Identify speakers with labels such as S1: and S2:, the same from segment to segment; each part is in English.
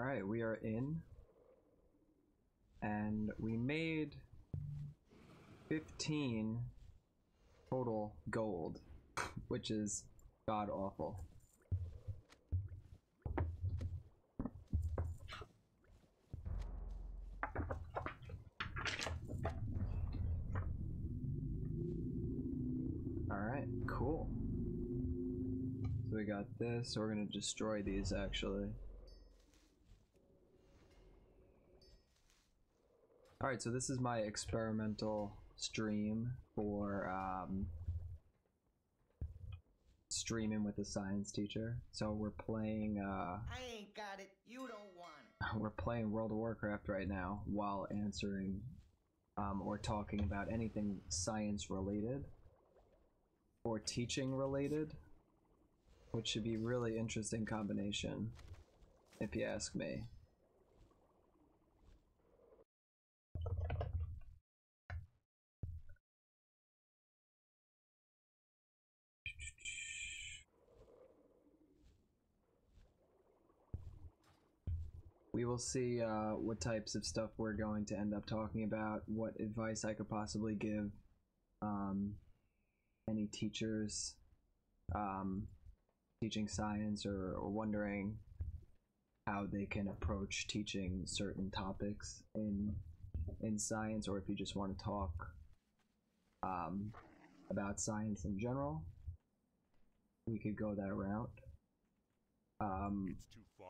S1: Alright, we are in. And we made 15 total gold, which is god awful. Alright, cool. So we got this, we're gonna destroy these actually. Alright, so this is my experimental stream for streaming with a science teacher. So we're playing
S2: I ain't got it, you don't want it.
S1: we're playing World of Warcraft right now while answering or talking about anything science related or teaching related, which should be really interesting combination if you ask me. We will see what types of stuff we're going to end up talking about, what advice I could possibly give any teachers teaching science or wondering how they can approach teaching certain topics in science, or if you just want to talk about science in general, we could go that route.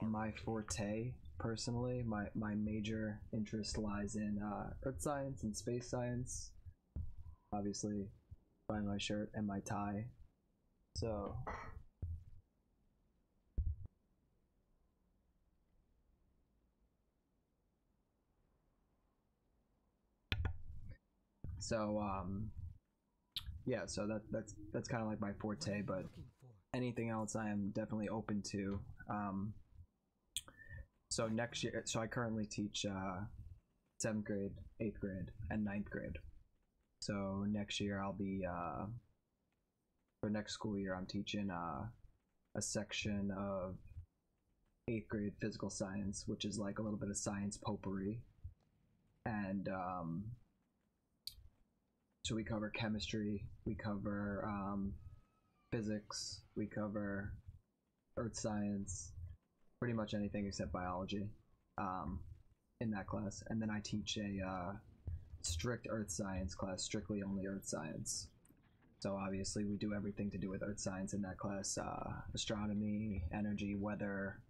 S1: My forte, personally, my major interest lies in earth science and space science. Obviously, by my shirt and my tie. So yeah, so that's kind of like my forte, but anything else I am definitely open to. So next year, so I currently teach 7th grade, 8th grade, and 9th grade. So next year I'll be for next school year I'm teaching a section of 8th grade physical science, which is like a little bit of science potpourri, and so we cover chemistry, we cover physics, we cover earth science, pretty much anything except biology in that class. And then I teach a strict earth science class, strictly only earth science. So obviously we do everything to do with earth science in that class, astronomy, energy, weather,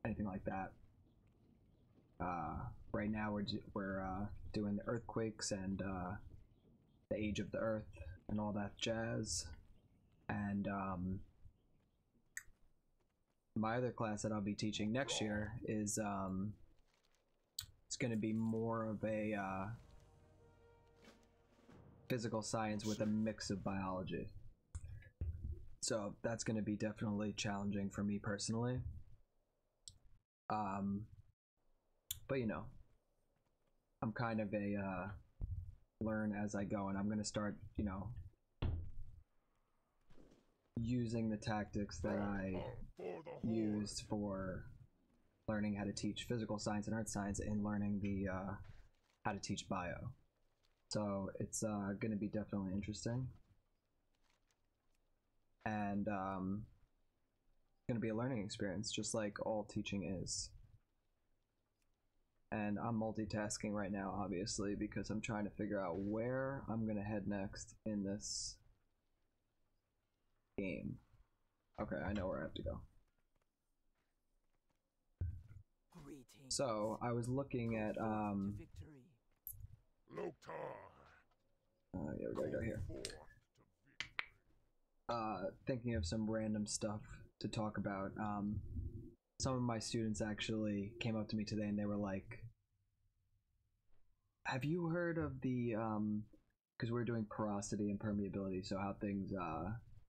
S1: anything like that. Right now we're doing the earthquakes and the age of the earth and all that jazz. And my other class that I'll be teaching next year is it's going to be more of a physical science with a mix of biology. So that's going to be definitely challenging for me personally. But you know, I'm kind of a learn as I go, and I'm going to start, you know, using the tactics that I used for learning how to teach physical science and earth science in learning the how to teach bio. So it's going to be definitely interesting, and it's going to be a learning experience, just like all teaching is. And I'm multitasking right now, obviously, because I'm trying to figure out where I'm going to head next in this game. Okay, I know where I have to go. So, I was looking at, yeah, we gotta go here. Thinking of some random stuff to talk about. Some of my students actually came up to me today and they were like, have you heard of the, because we're doing porosity and permeability, so how things,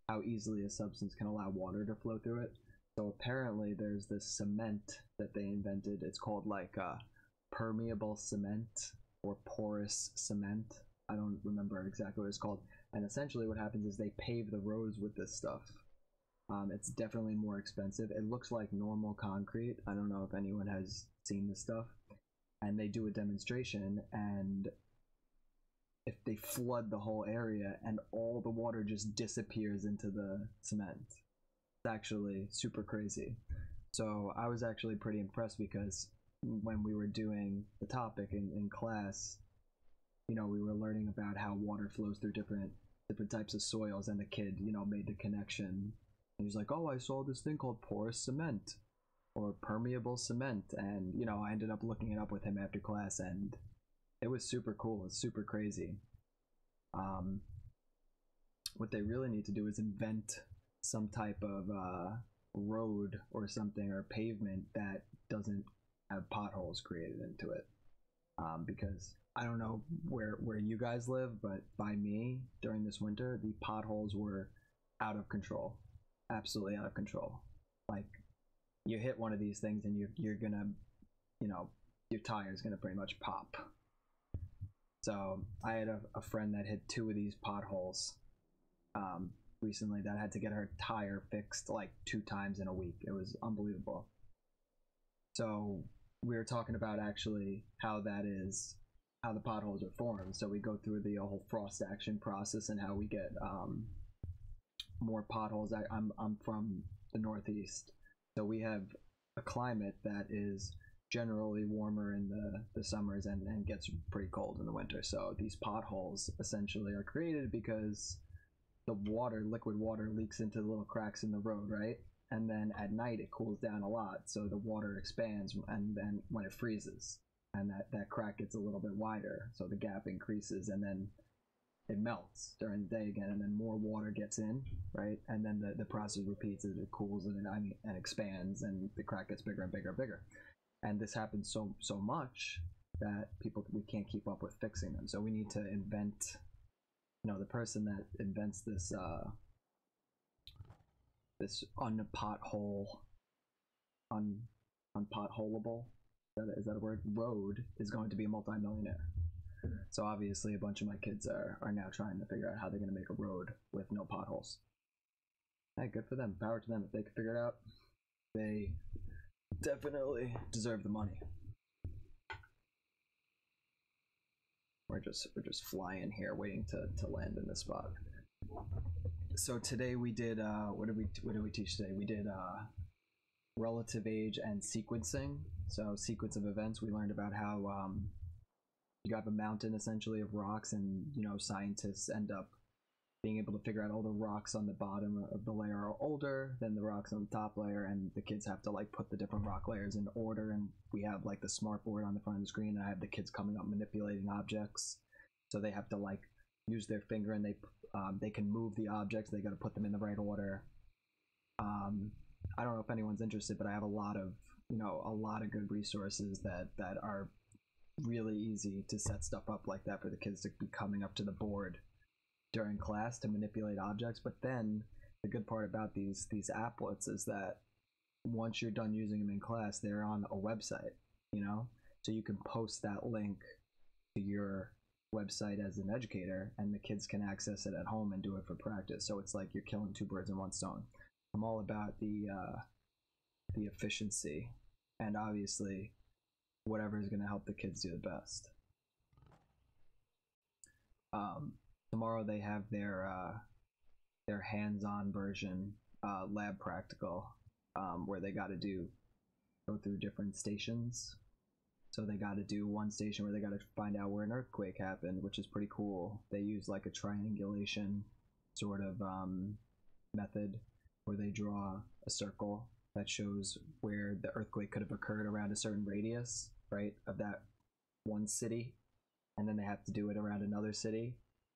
S1: how easily a substance can allow water to flow through it. So apparently there's this cement that they invented. It's called like permeable cement or porous cement. I don't remember exactly what it's called. And essentially what happens is they pave the roads with this stuff. It's definitely more expensive. It looks like normal concrete. I don't know if anyone has seen this stuff. And they do a demonstration, and if they flood the whole area and all the water just disappears into the cement. It's actually super crazy. So I was actually pretty impressed because when we were doing the topic in class, you know, we were learning about how water flows through different types of soils, and the kid, you know, made the connection. He was like, "Oh, I saw this thing called porous cement or permeable cement," and you know, I ended up looking it up with him after class, and it was super cool. It's super crazy. What they really need to do is invent some type of road or something, or pavement that doesn't have potholes created into it, because I don't know where you guys live, but by me during this winter, the potholes were out of control, absolutely out of control. Like, you hit one of these things and you're gonna, you know, your tire's gonna pretty much pop. So I had a friend that hit 2 of these potholes recently, that had to get her tire fixed like 2 times in a week. It was unbelievable. So we were talking about actually how the potholes are formed. So we go through the whole frost action process and how we get more potholes. I'm from the Northeast, so we have a climate that is generally warmer in the summers and gets pretty cold in the winter. So these potholes essentially are created because the liquid water leaks into the little cracks in the road, right? And then at night it cools down a lot, so the water expands, and then when it freezes, and that crack gets a little bit wider, so the gap increases, and then it melts during the day again, and then more water gets in, right? And then the process repeats as it cools and expands, and the crack gets bigger and bigger and bigger. And this happens so much that we can't keep up with fixing them. So we need to invent, you know, the person that invents this this unpotholable, is that a word? Road is going to be a multimillionaire. So obviously a bunch of my kids are now trying to figure out how they're going to make a road with no potholes. Hey, good for them. Power to them. If they can figure it out, they definitely deserve the money. We're just flying here, waiting to land in this spot. So today we did what did we teach today? We did relative age and sequencing. So sequence of events. We learned about how you have a mountain essentially of rocks, and you know, scientists end up being able to figure out all the rocks on the bottom of the layer are older than the rocks on the top layer, and the kids have to like put the different rock layers in order. And we have like the smart board on the front of the screen, and I have the kids coming up manipulating objects, so they have to like use their finger, and they can move the objects. They got to put them in the right order. I don't know if anyone's interested, but I have a lot of good resources that are really easy to set stuff up like that for the kids to be coming up to the board during class to manipulate objects. But then the good part about these applets is that once you're done using them in class, they're on a website, you know, so you can post that link to your website as an educator, and the kids can access it at home and do it for practice. So it's like you're killing 2 birds in 1 stone. I'm all about the efficiency, and obviously whatever is going to help the kids do the best. Tomorrow they have their hands-on version, lab practical, where they got to go through different stations. So they got to do one station where they got to find out where an earthquake happened, which is pretty cool. They use like a triangulation sort of method, where they draw a circle that shows where the earthquake could have occurred around a certain radius, right, of that one city, and then they have to do it around another city.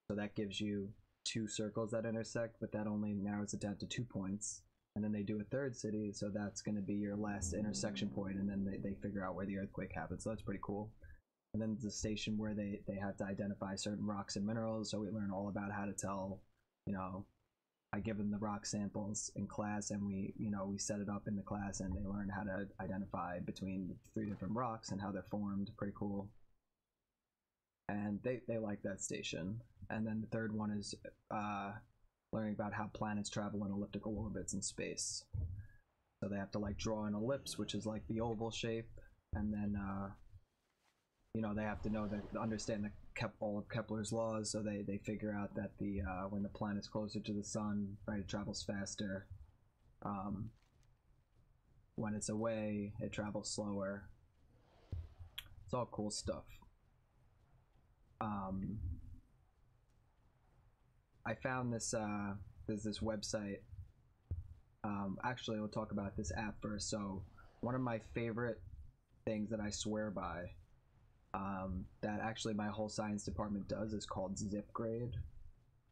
S1: So that gives you 2 circles that intersect, but that only narrows it down to 2 points. And then they do a 3rd city, so that's going to be your last intersection point, and then they figure out where the earthquake happened. So that's pretty cool. And then the station where they have to identify certain rocks and minerals, so we learn all about how to tell, you know, I give them the rock samples in class, and we set it up in the class, and they learn how to identify between 3 different rocks and how they're formed. Pretty cool. And they like that station. And then the 3rd one is learning about how planets travel in elliptical orbits in space. So they have to like draw an ellipse, which is like the oval shape, and then you know, they have to know that understand all of Kepler's laws. So they figure out that the when the planet's closer to the sun, right, it travels faster. When it's away, it travels slower. It's all cool stuff. I found this there's this website. Actually, we'll talk about this app first. So one of my favorite things that I swear by, that actually my whole science department does, is called ZipGrade.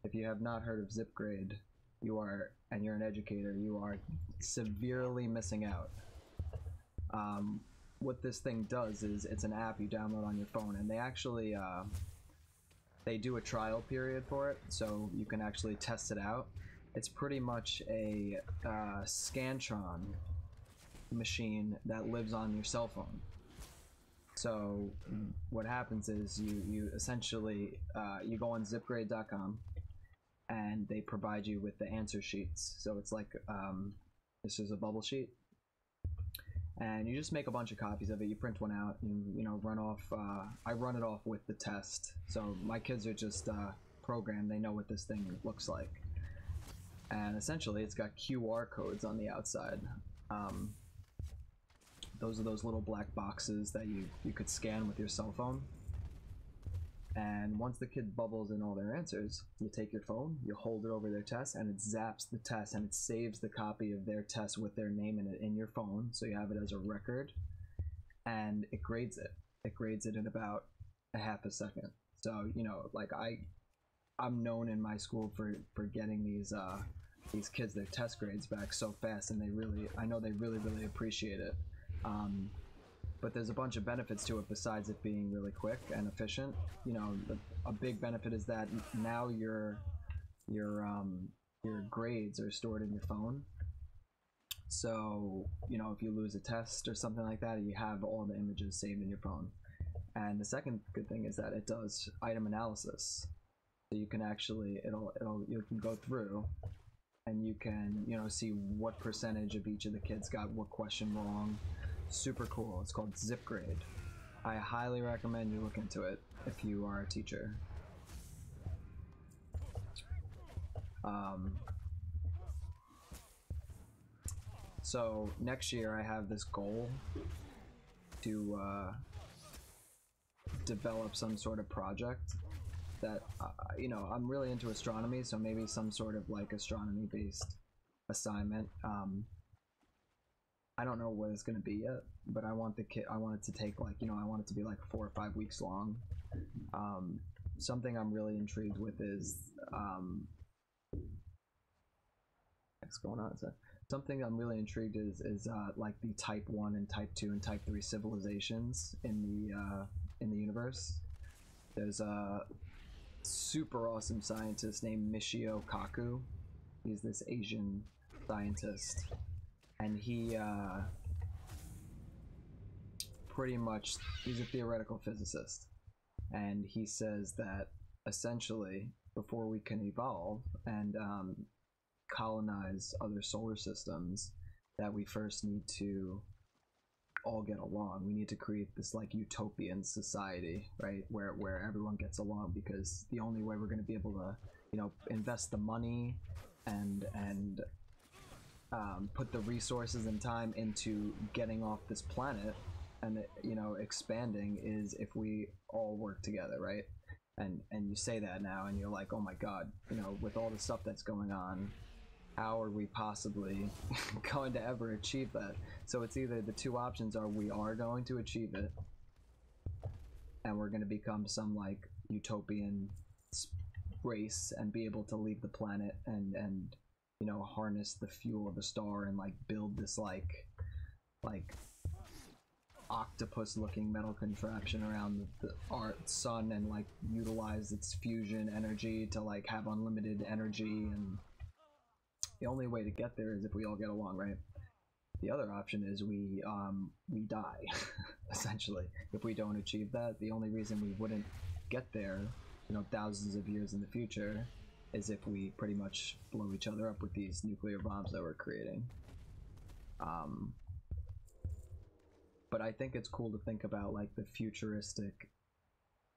S1: If you have not heard of ZipGrade, and you're an educator, you are severely missing out. What this thing does is it's an app you download on your phone, and they actually they do a trial period for it, so you can actually test it out. It's pretty much a Scantron machine that lives on your cell phone. So what happens is you essentially you go on zipgrade.com, and they provide you with the answer sheets. So it's like this is a bubble sheet, and you just make a bunch of copies of it. You print one out, and you know, run off. I run it off with the test. So my kids are just programmed. They know what this thing looks like, and essentially it's got QR codes on the outside. Those are those little black boxes that you could scan with your cell phone. And once the kid bubbles in all their answers, you take your phone, you hold it over their test, and it zaps the test, and it saves the copy of their test with their name in it in your phone, so you have it as a record, and it grades it. It grades it in about a half a second. So, you know, like I'm known in my school for getting these kids their test grades back so fast, and I know they really appreciate it. But there's a bunch of benefits to it besides it being really quick and efficient. You know, a big benefit is that now your grades are stored in your phone. So, you know, if you lose a test or something like that, you have all the images saved in your phone. And the second good thing is that it does item analysis. So you can actually, you can go through and you can, you know, see what percentage of each of the kids got what question wrong. Super cool. It's called ZipGrade. I highly recommend you look into it if you are a teacher. So next year I have this goal to develop some sort of project that, you know, I'm really into astronomy, so maybe some sort of like astronomy based assignment. I don't know what it's going to be yet, but I want it to take, like, you know, I want it to be like 4 or 5 weeks long. Something I'm really intrigued with is what's going on? Something I'm really intrigued is like the type 1 and type 2 and type 3 civilizations in the universe. There's a super awesome scientist named Michio Kaku. He's this Asian scientist, and he pretty much, he's a theoretical physicist, and he says that essentially before we can evolve and colonize other solar systems, that we first need to all get along. We need to create this like utopian society, right, where everyone gets along, because the only way we're going to be able to, you know, invest the money and put the resources and time into getting off this planet and, you know, expanding, is if we all work together, right? And you say that now and you're like, oh my god, you know, with all the stuff that's going on, how are we possibly going to ever achieve that? So it's either the two options are we are going to achieve it and we're going to become some like utopian race and be able to leave the planet and you know, harness the fuel of the star and like build this like octopus looking metal contraption around our sun and like utilize its fusion energy to like have unlimited energy, and the only way to get there is if we all get along, right? The other option is we die essentially if we don't achieve that. The only reason we wouldn't get there, you know, thousands of years in the future, is if we pretty much blow each other up with these nuclear bombs that we're creating. But I think it's cool to think about like the futuristic,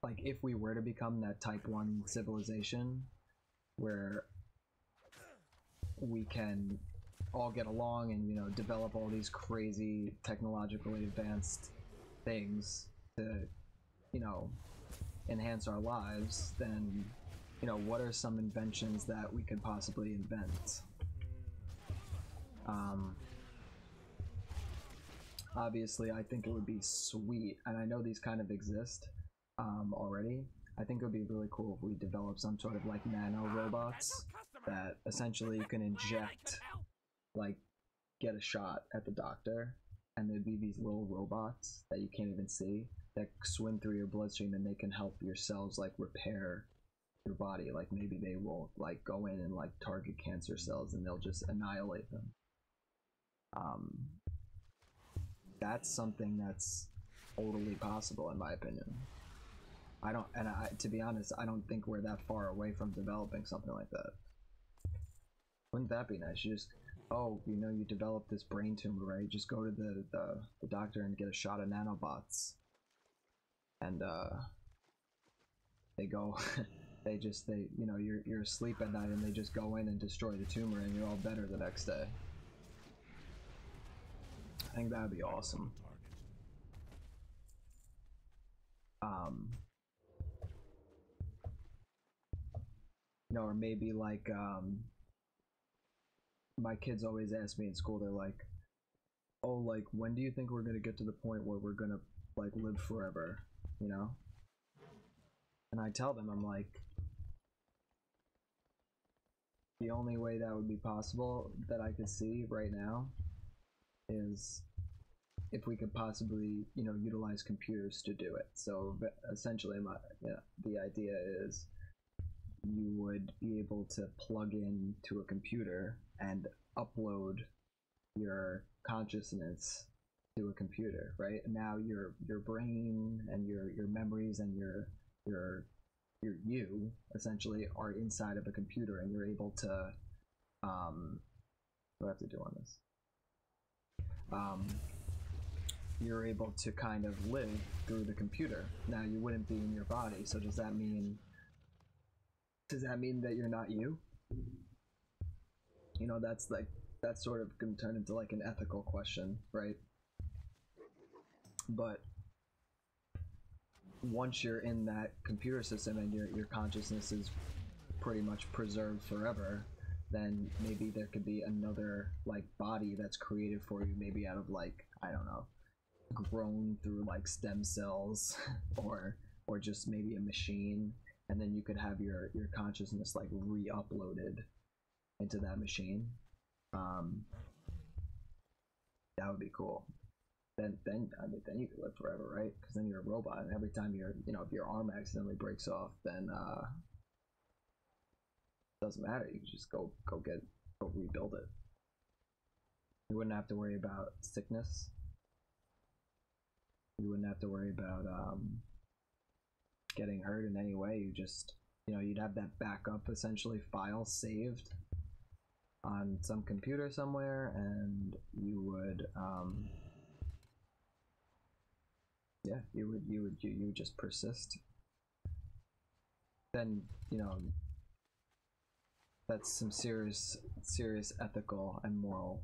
S1: like if we were to become that type 1 civilization where we can all get along and, you know, develop all these crazy technologically advanced things to, you know, enhance our lives, then, you know, what are some inventions that we could possibly invent? Obviously, I think it would be sweet, and I know these kind of exist already. I think it would be really cool if we develop some sort of like nano robots that essentially you can inject, like, get a shot at the doctor, and there'd be these little robots that you can't even see that swim through your bloodstream, and they can help your cells like repair your body. Like maybe they will like go in and like target cancer cells and they'll just annihilate them. That's something that's totally possible in my opinion. To be honest, I don't think we're that far away from developing something like that. Wouldn't that be nice? You just, oh, you know, you develop this brain tumor, right? Just go to the doctor and get a shot of nanobots. And they go, they you know, you're asleep at night and they just go in and destroy the tumor and you're all better the next day. I think that'd be awesome. You know, or maybe like, my kids always ask me in school, they're like, oh, like, when do you think we're gonna get to the point where we're gonna, like, live forever, you know? And I tell them, I'm like, the only way that would be possible that I could see right now is if we could possibly, you know, utilize computers to do it. So essentially, the idea is you would be able to plug in to a computer and upload your consciousness to a computer, right? And now your brain and your memories and your you essentially are inside of a computer, and you're able to what do I have to do on this? You're able to kind of live through the computer. Now you wouldn't be in your body, so does that mean that you're not you? You know, that's sort of can turn into like an ethical question, right? But once you're in that computer system and your consciousness is pretty much preserved forever, then maybe there could be another like body that's created for you, maybe out of like, I don't know, grown through like stem cells or just maybe a machine, and then you could have your consciousness like re-uploaded into that machine. That would be cool. Then I mean, then you could live forever, right? Because then you're a robot, and every time if your arm accidentally breaks off, then doesn't matter. You can just go rebuild it. You wouldn't have to worry about sickness. You wouldn't have to worry about getting hurt in any way. You just, you'd have that backup essentially file saved on some computer somewhere, and you would you would just persist. Then that's some serious ethical and moral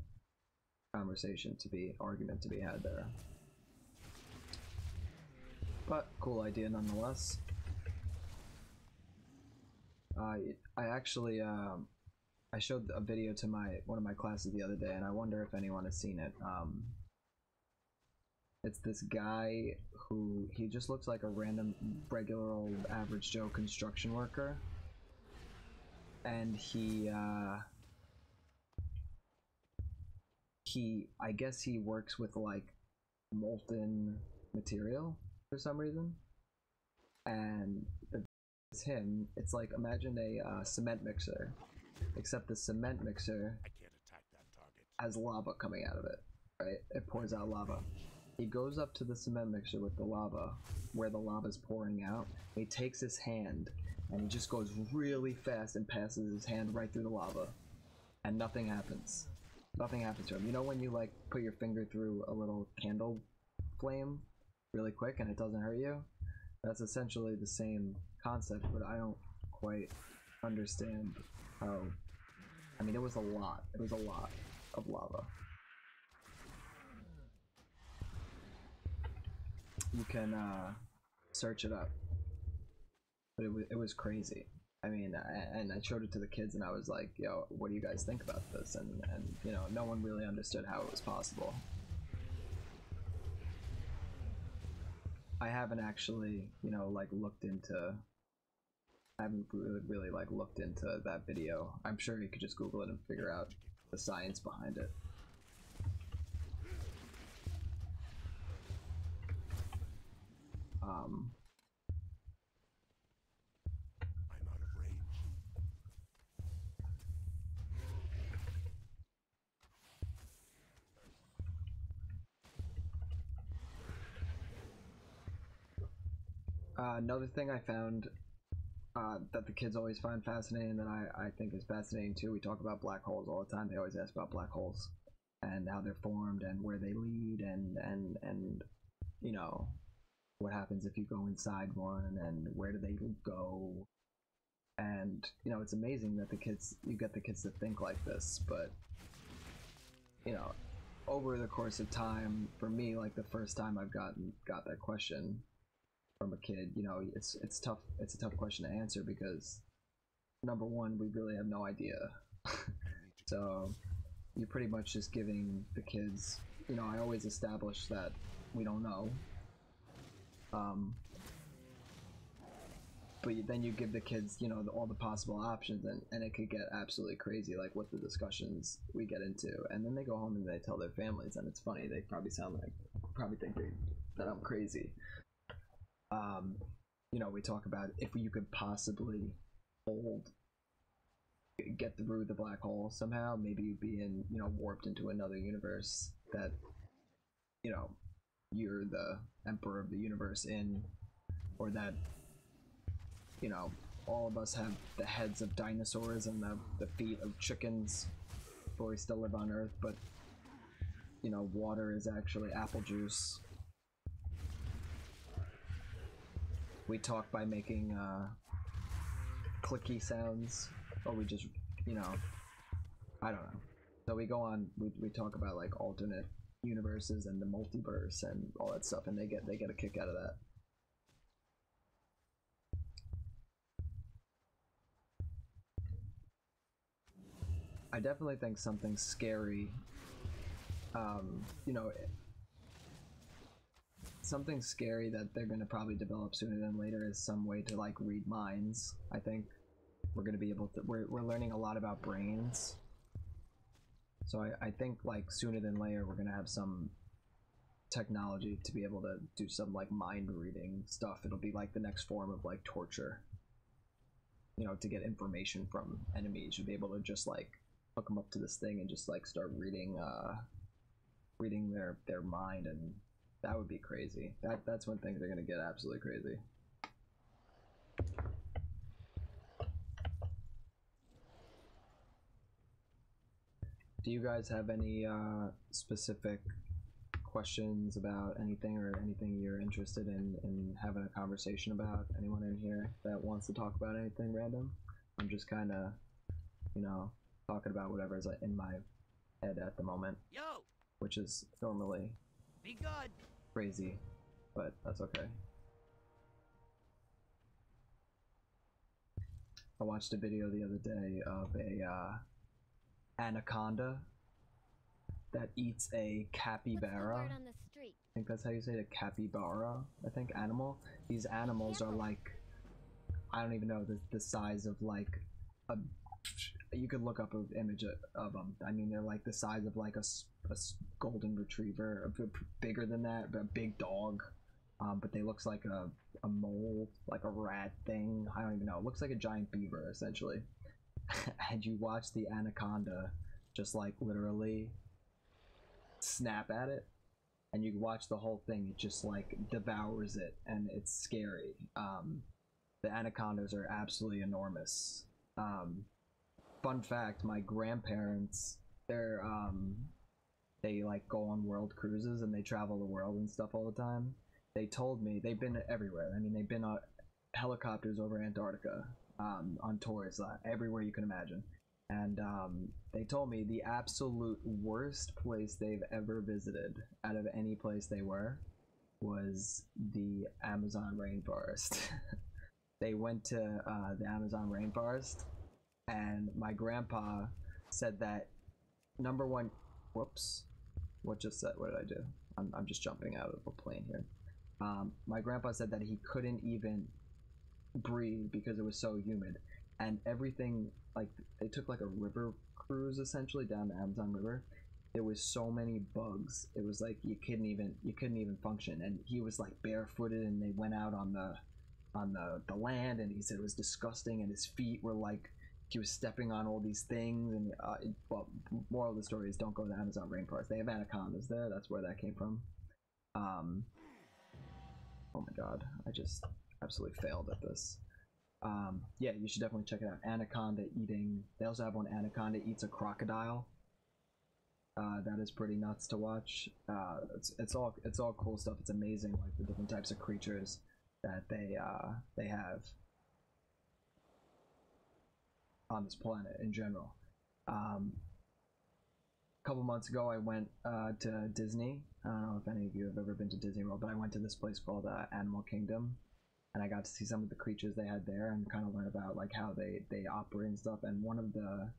S1: argument to be had there. But cool idea nonetheless. I actually I showed a video to one of my classes the other day, and I wonder if anyone has seen it. It's this guy who he just looks like a random, regular old average Joe construction worker, and he I guess he works with like molten material for some reason, and it's him. It's like, imagine a cement mixer, except the cement mixer has lava coming out of it, right? It pours out lava. He goes up to the cement mixer with the lava, where the lava is pouring out. He takes his hand and he just goes really fast and passes his hand right through the lava, and nothing happens. Nothing happens to him. You know when you like put your finger through a little candle flame really quick and it doesn't hurt you? That's essentially the same concept, but I don't quite understand how. I mean, it was a lot. It was a lot of lava. You can search it up, but it was crazy. I mean, and I showed it to the kids, and I was like, "Yo, what do you guys think about this?" And you know, no one really understood how it was possible. I haven't actually, you know, like looked into. I haven't really like looked into that video. I'm sure you could just Google it and figure out the science behind it.
S3: I'm out of range.
S1: Another thing I found that the kids always find fascinating, that I think is fascinating too. We talk about black holes all the time. They always ask about black holes and how they're formed and where they lead and you know what happens if you go inside one and where do they go. And you know, it's amazing that you get the kids to think like this, but you know, over the course of time, for me, like the first time I've got that question from a kid, you know, it's tough. It's a tough question to answer because number one, we really have no idea. So you're pretty much just giving the kids, you know, I always establish that we don't know. But then you give the kids, you know, all the possible options, and it could get absolutely crazy, like what the discussions we get into. And then they go home and they tell their families, and it's funny. They probably probably think that I'm crazy. You know, we talk about if you could possibly get through the black hole somehow, maybe you'd be warped into another universe that, you know, you're the emperor of the universe in, or that, you know, all of us have the heads of dinosaurs and the feet of chickens, but we still live on Earth, but, you know, water is actually apple juice. We talk by making clicky sounds, or we just, you know, I don't know. So we go on, we talk about like alternate universes and the multiverse and all that stuff, and they get a kick out of that. I definitely think something scary, you know, something scary that they're going to probably develop sooner than later is some way to like read minds. I think we're going to be able to, we're learning a lot about brains. So I think like sooner than later we're going to have some technology to be able to do some like mind reading stuff. It'll be like the next form of like torture. You know, to get information from enemies, you'll be able to just like hook them up to this thing and just like start reading their mind, and that would be crazy. That's when things are gonna get absolutely crazy. Do you guys have any specific questions about anything, or anything you're interested in having a conversation about? Anyone in here that wants to talk about anything random? I'm just kind of, you know, talking about whatever's in my head at the moment.
S2: Yo,
S1: which is normally
S2: be good.
S1: crazy, but that's okay. I watched a video the other day of a anaconda that eats a capybara.
S4: What's the word on the street?
S1: I think that's how you say it, a capybara, I think, animal. These animals are like, I don't even know, the size of like a, you could look up an image of them. I mean, they're like the size of like a golden retriever, a bit bigger than that, but a big dog. But they looks like a mole, like a rat thing. I don't even know. It looks like a giant beaver, essentially. And you watch the anaconda just like literally snap at it, and you watch the whole thing. It just like devours it, and it's scary. The anacondas are absolutely enormous. Fun fact, my grandparents, they like go on world cruises and they travel the world and stuff all the time. They told me they've been everywhere. I mean, they've been on helicopters over Antarctica, on tours, everywhere you can imagine. And they told me the absolute worst place they've ever visited out of any place they were was the Amazon rainforest. They went to the Amazon rainforest, and my grandpa said that number one, whoops, what just said? What did I do? I'm just jumping out of a plane here. My grandpa said that he couldn't even breathe because it was so humid, and everything, like, they took like a river cruise essentially down the Amazon River. There was so many bugs. It was like you couldn't even function. And he was like barefooted, and they went out on the land, and he said it was disgusting, and his feet were like he was stepping on all these things. And well, moral of the story is don't go to the Amazon rainforest. They have anacondas there. That's where that came from. Oh my god, I just absolutely failed at this. Yeah, you should definitely check it out. Anaconda eating. They also have one anaconda eats a crocodile. That is pretty nuts to watch. It's all cool stuff. It's amazing, like the different types of creatures that they have on this planet in general. A couple months ago, I went to Disney. I don't know if any of you have ever been to Disney World, but I went to this place called Animal Kingdom, and I got to see some of the creatures they had there and kind of learn about like how they operate and stuff. And one of the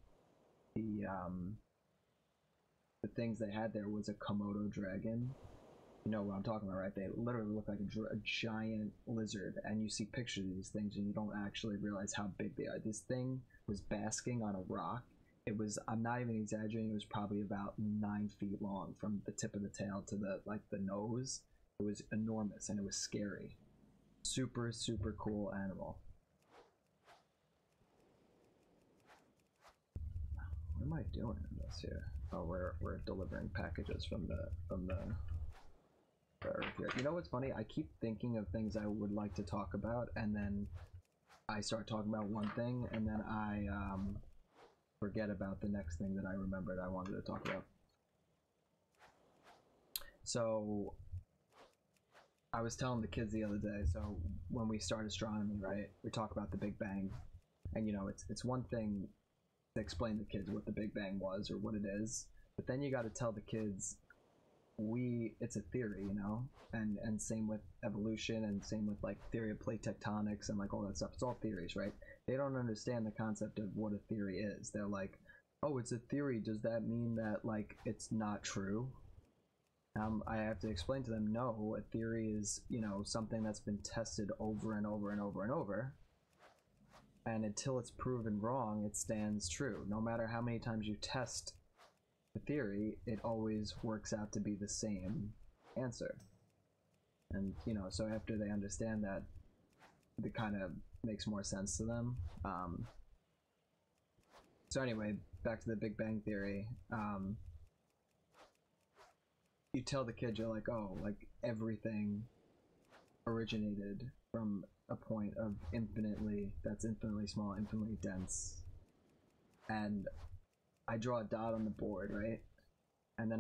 S1: things they had there was a Komodo dragon. You know what I'm talking about, right? They literally look like a giant lizard, and you see pictures of these things and you don't actually realize how big they are. This thing was basking on a rock. It was, I'm not even exaggerating, it was probably about 9 feet long from the tip of the tail to the nose. It was enormous and it was scary. Super, super cool animal. What am I doing in this here? Oh, we're delivering packages from the Earth here. You know what's funny? I keep thinking of things I would like to talk about, and then I start talking about one thing, and then I forget about the next thing that I remembered I wanted to talk about. So I was telling the kids the other day, so when we start astronomy, right, we talk about the Big Bang, and you know, it's one thing to explain to kids what the Big Bang was or what it is, but then you got to tell the kids it's a theory, you know, and same with evolution, and same with like theory of plate tectonics and like all that stuff. It's all theories, right? They don't understand the concept of what a theory is. They're like, oh, it's a theory, does that mean that like it's not true? I have to explain to them, no, a theory is, you know, something that's been tested over and over and over and over, and until it's proven wrong, it stands true. No matter how many times you test the theory, it always works out to be the same answer. And you know, so after they understand that, it kind of makes more sense to them. So anyway, back to the Big Bang Theory. You tell the kid, you're like, oh, like everything originated from a point of that's infinitely small, infinitely dense. And I draw a dot on the board, right? And then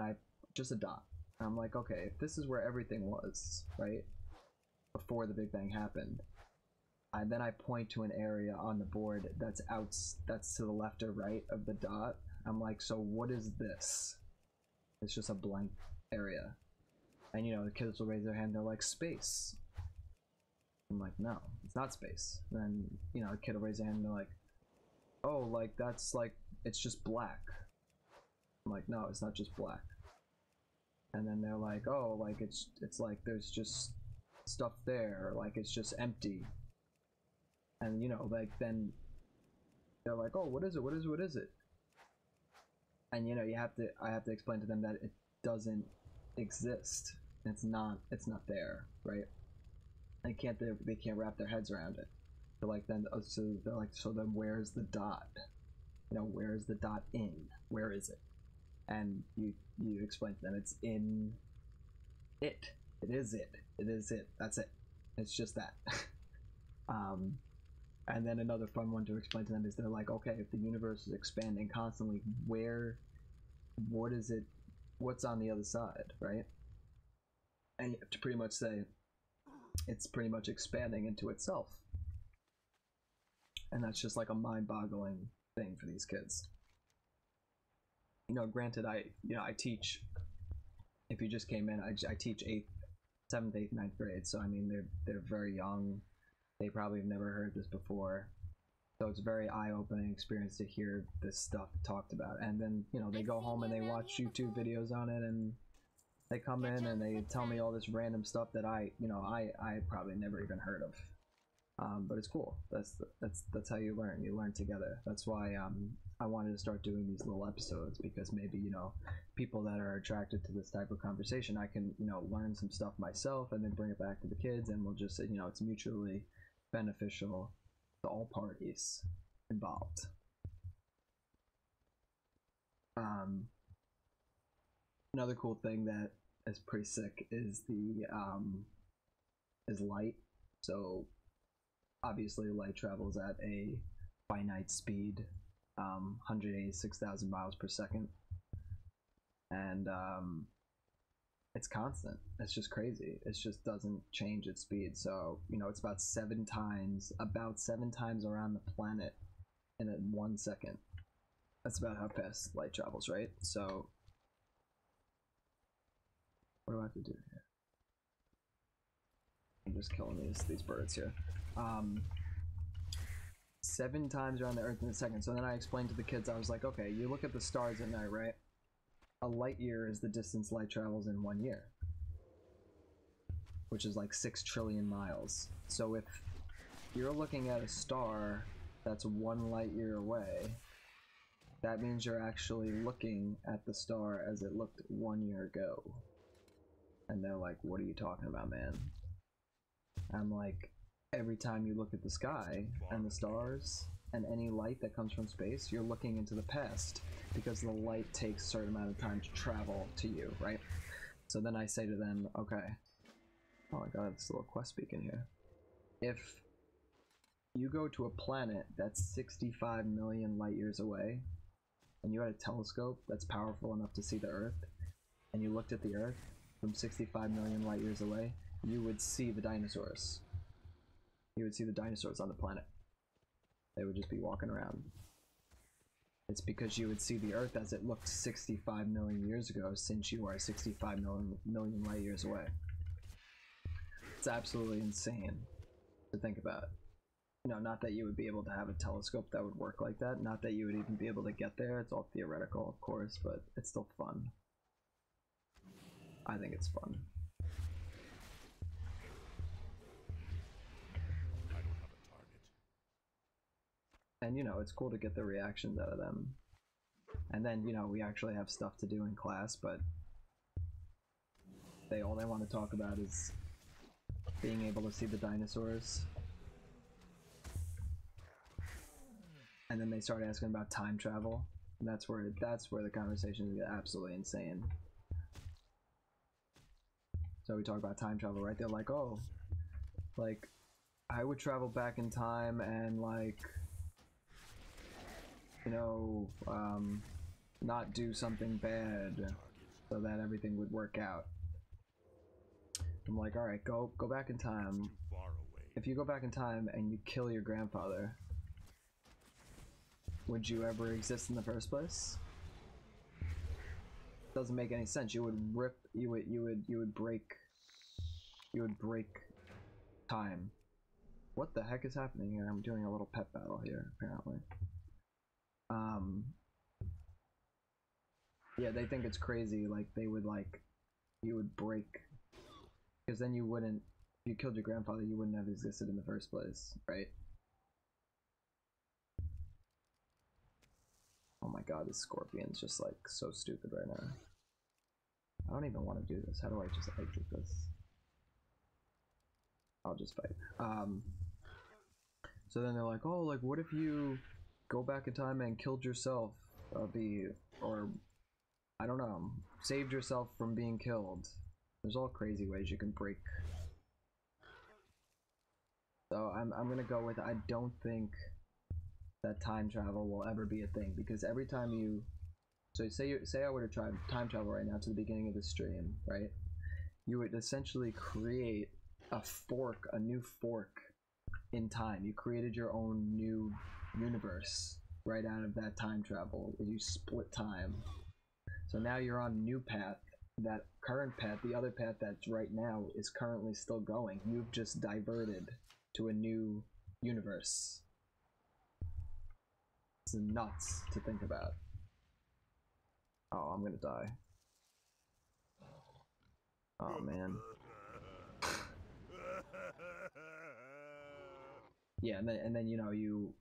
S1: just a dot. And I'm like, okay, if this is where everything was, right? Before the Big Bang happened. Then I point to an area on the board that's to the left or right of the dot. I'm like, so what is this? It's just a blank area. And you know, the kids will raise their hand, they're like, space. I'm like, no, it's not space. And then, you know, a kid will raise their hand and they're like, oh, like that's like, it's just black. I'm like, no, it's not just black. And then they're like, oh, like it's like there's just stuff there, like it's just empty. And you know, like then they're like, oh, what is it? And you know, I have to explain to them that it doesn't exist. It's not there, right? They can't wrap their heads around it. They're like, so then where's the dot? You know, where's the dot in? Where is it? And you explain to them, it's in it. It is it. It is it. That's it. It's just that. And then another fun one to explain to them is they're like, okay, if the universe is expanding constantly, what is it, what's on the other side, right? And you have to pretty much say, it's pretty much expanding into itself. And that's just like a mind-boggling thing for these kids. You know, granted, I teach, if you just came in, I teach 7th, 8th, 9th grade, so I mean, they're very young. They probably have never heard this before. So it's a very eye-opening experience to hear this stuff talked about. And then, you know, they go home and they watch YouTube videos on it, and they come in and they tell me all this random stuff that I probably never even heard of. But it's cool. That's how you learn. You learn together. That's why I wanted to start doing these little episodes, because maybe, you know, people that are attracted to this type of conversation, I can, you know, learn some stuff myself and then bring it back to the kids, and we'll just say, you know, it's mutually beneficial to all parties involved. Another cool thing that is pretty sick is the is light. So obviously light travels at a finite speed, 186,000 miles per second, and it's constant. It's just crazy. It just doesn't change its speed. So, you know, it's about 7 times around the planet in 1 second. That's about how fast light travels, right? So what do I have to do here? I'm just killing these birds here. 7 times around the Earth in a second. So then I explained to the kids, I was like, okay, you look at the stars at night, right? A light year is the distance light travels in 1 year, which is like 6 trillion miles. So if you're looking at a star that's 1 light year away, that means you're actually looking at the star as it looked 1 year ago. And they're like, what are you talking about, man? I'm like, every time you look at the sky and the stars and any light that comes from space, you're looking into the past, because the light takes a certain amount of time to travel to you, right? So then I say to them, okay, oh, I got this little quest beacon here. If you go to a planet that's 65 million light years away, and you had a telescope that's powerful enough to see the Earth, and you looked at the Earth from 65 million light years away, you would see the dinosaurs. You would see the dinosaurs on the planet. They would just be walking around. It's because you would see the Earth as it looked 65 million years ago, since you are 65 million light years away. It's absolutely insane to think about. You know, not that you would be able to have a telescope that would work like that, not that you would even be able to get there. It's all theoretical, of course, but it's still fun. I think it's fun. And, you know, it's cool to get the reactions out of them. And then, you know, we actually have stuff to do in class, but all they want to talk about is being able to see the dinosaurs. And then they start asking about time travel. And that's where the conversations get absolutely insane. So we talk about time travel, right? They're like, oh, like, I would travel back in time and, like, you know, not do something bad so that everything would work out. I'm like, alright, go back in time. If you go back in time and you kill your grandfather, would you ever exist in the first place? Doesn't make any sense. You would break time. What the heck is happening here? I'm doing a little pet battle here, apparently. Yeah, they think it's crazy, like, they would, like, you would break, because then you wouldn't, if you killed your grandfather, you wouldn't have existed in the first place, right? Oh my god, this scorpion's just, like, so stupid right now. I don't even want to do this. How do I just exit this? I'll just fight. So then they're like, oh, like, what if you go back in time and killed yourself, or I don't know, saved yourself from being killed. There's all crazy ways you can break So I'm gonna go with I don't think that time travel will ever be a thing, because every time you, so say I were to try time travel right now to the beginning of the stream, right? You would essentially create a new fork in time. You created your own new universe right out of that time travel. You split time. So now you're on a new path. That current path, the other path that's right now, is currently still going. You've just diverted to a new universe. It's nuts to think about. Oh, I'm gonna die. Oh man. Yeah, and then you know you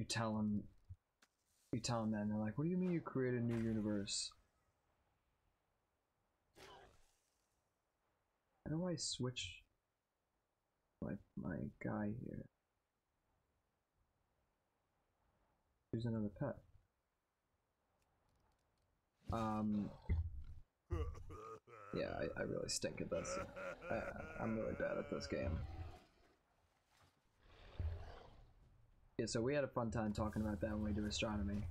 S1: tell them that, and they're like, "What do you mean you created a new universe?" How do I switch my guy here? Choose another pet. Yeah, I really stink at this. I'm really bad at this game. Yeah, so we had a fun time talking about that when we do astronomy.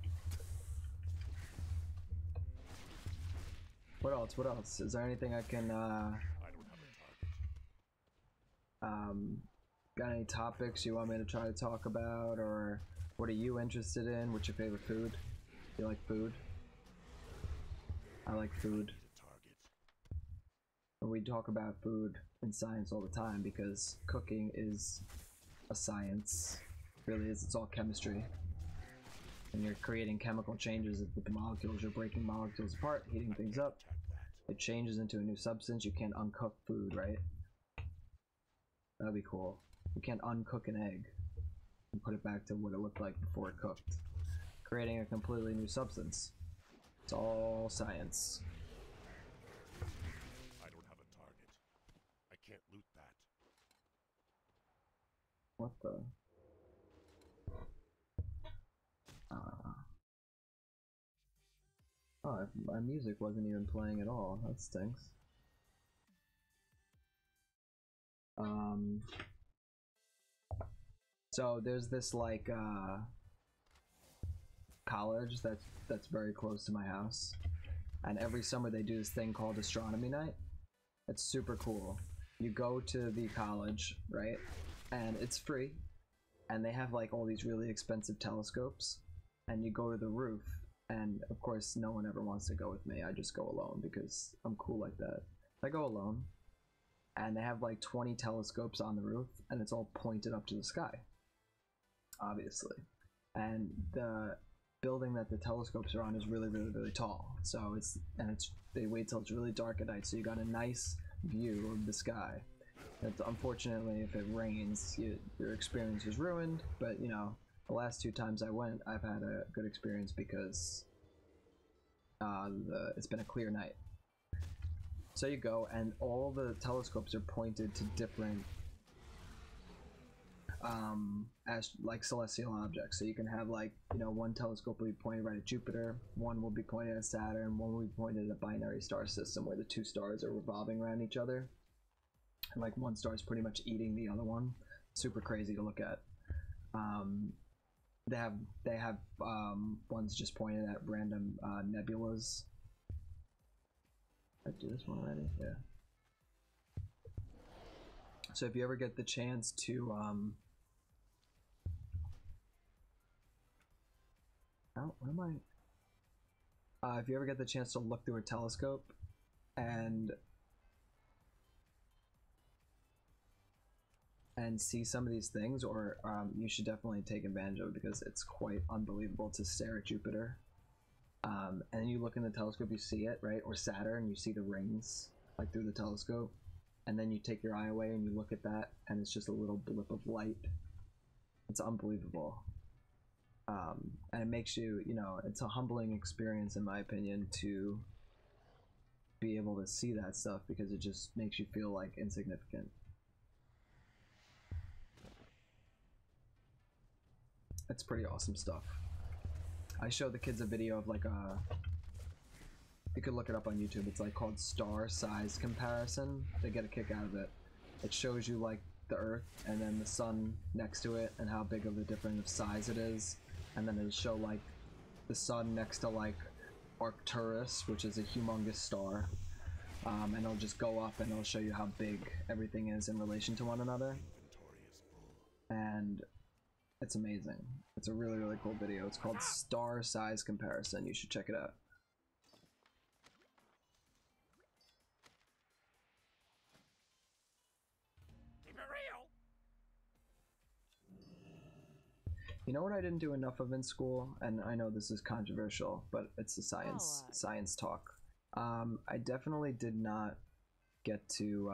S1: What else? What else? Is there anything I can, got any topics you want me to try to talk about, or what are you interested in? What's your favorite food? You like food? I like food. We talk about food in science all the time because cooking is a science. It really is. It's all chemistry. And you're creating chemical changes with the molecules. You're breaking molecules apart, heating things up. It changes into a new substance. You can't uncook food, right? That'd be cool. You can't uncook an egg and put it back to what it looked like before it cooked. Creating a completely new substance. It's all science.
S3: I don't have a target. I can't loot that.
S1: What the? Oh, my music wasn't even playing at all. That stinks. So there's this like college that's very close to my house, and every summer they do this thing called astronomy night. It's super cool. You go to the college, right, and it's free, and they have like all these really expensive telescopes, and you go to the roof, and of course no one ever wants to go with me. I just go alone because I'm cool like that. I go alone, and they have like 20 telescopes on the roof, and it's all pointed up to the sky, obviously. And the building that the telescopes are on is really, really, really tall. So they wait till it's really dark at night, so you got a nice view of the sky. Unfortunately, if it rains, your experience is ruined. But you know, the last 2 times I went, I've had a good experience because it's been a clear night. So you go, and all the telescopes are pointed to different as like celestial objects. So you can have like, you know, one telescope will be pointed right at Jupiter, one will be pointed at Saturn, one will be pointed at a binary star system where the 2 stars are revolving around each other, and like one star is pretty much eating the other one. Super crazy to look at. They have ones just pointed at random nebulas. Did I do this one already? Yeah. So if you ever get the chance to if you ever get the chance to look through a telescope and see some of these things, or you should definitely take advantage of it because it's quite unbelievable to stare at Jupiter. And you look in the telescope, you see it, right? Or Saturn, you see the rings like through the telescope, and then you take your eye away and you look at that, and it's just a little blip of light. It's unbelievable. And it makes you, you know, it's a humbling experience in my opinion to be able to see that stuff because it just makes you feel like insignificant. It's pretty awesome stuff. I show the kids a video of like you could look it up on YouTube. It's like called star size comparison. They get a kick out of it. It shows you like the Earth and then the sun next to it and how big of a difference of size it is, and then it'll show like the sun next to like Arcturus, which is a humongous star, and it'll just go up and it'll show you how big everything is in relation to one another, and it's amazing. It's a really, really cool video. It's called Star Size Comparison. You should check it out.
S3: Keep it real.
S1: You know what I didn't do enough of in school, and I know this is controversial, but it's a science talk. I definitely did not get to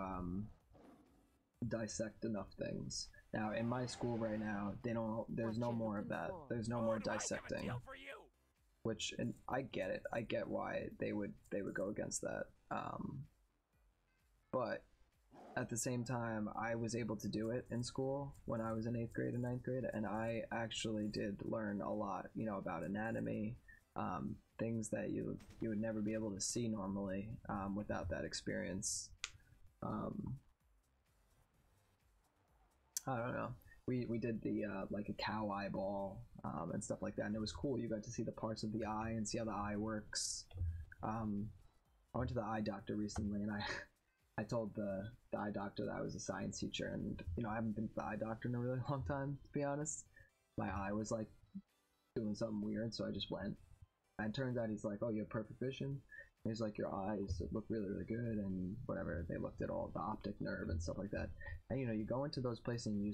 S1: dissect enough things. Now in my school right now, they don't. There's no more of that. There's no more dissecting. Which, and I get it. I get why they would go against that. But at the same time, I was able to do it in school when I was in 8th grade and 9th grade, and I actually did learn a lot, you know, about anatomy, things that you would never be able to see normally without that experience. I don't know. We did the like a cow eyeball and stuff like that, and it was cool. You got to see the parts of the eye and see how the eye works. I went to the eye doctor recently, and I told the eye doctor that I was a science teacher, and you know I haven't been to the eye doctor in a really long time, to be honest. My eye was like doing something weird, so I just went. And it turns out he's like, "Oh, you have perfect vision." And he's like, "Your eyes look really, really good," and whatever. They looked at all the optic nerve and stuff like that. And you know, you go into those places and you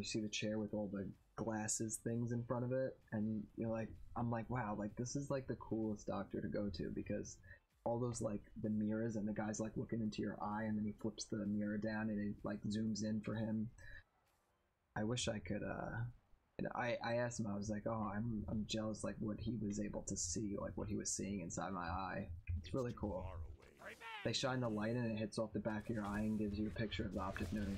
S1: see the chair with all the glasses things in front of it, and you're like, I'm like, wow, like this is like the coolest doctor to go to, because all those like the mirrors and the guy's like looking into your eye, and then he flips the mirror down and it like zooms in for him. I wish I could and I asked him, I was like, oh, I'm jealous like what he was able to see, like what he was seeing inside my eye. It's really cool. They shine the light and it hits off the back of your eye and gives you a picture of the optic nerve.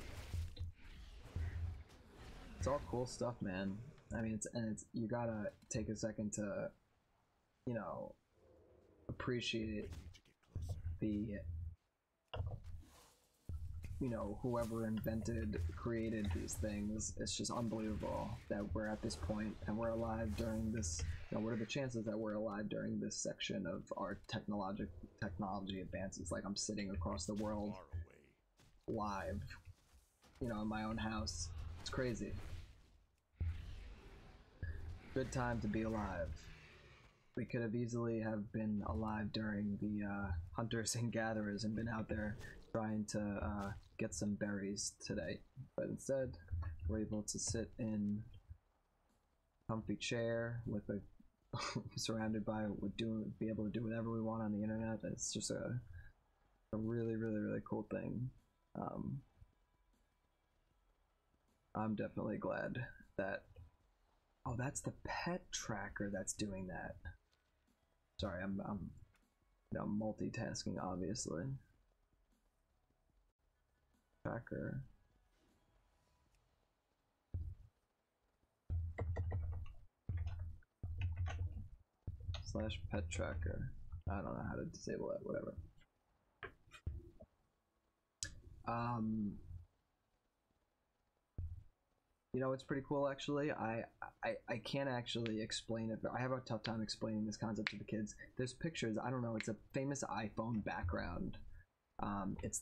S1: It's all cool stuff, man. I mean, it's you gotta take a second to, you know, appreciate the, you know, whoever created these things. It's just unbelievable that we're at this point and we're alive during this. You know, what are the chances that we're alive during this section of our technology advances? Like, I'm sitting across the world live, you know, in my own house. It's crazy. Good time to be alive. We could have easily have been alive during the hunters and gatherers and been out there trying to get some berries today, but instead we're able to sit in a comfy chair with a surrounded by be able to do whatever we want on the internet. It's just a really, really, really cool thing. I'm definitely glad that. Oh, that's the pet tracker that's doing that. Sorry, I'm you know, multitasking, obviously. Tracker. / pet tracker. I don't know how to disable that, whatever. You know, it's pretty cool actually. I can't actually explain it, but I have a tough time explaining this concept to the kids. There's pictures, I don't know, it's a famous iPhone background. It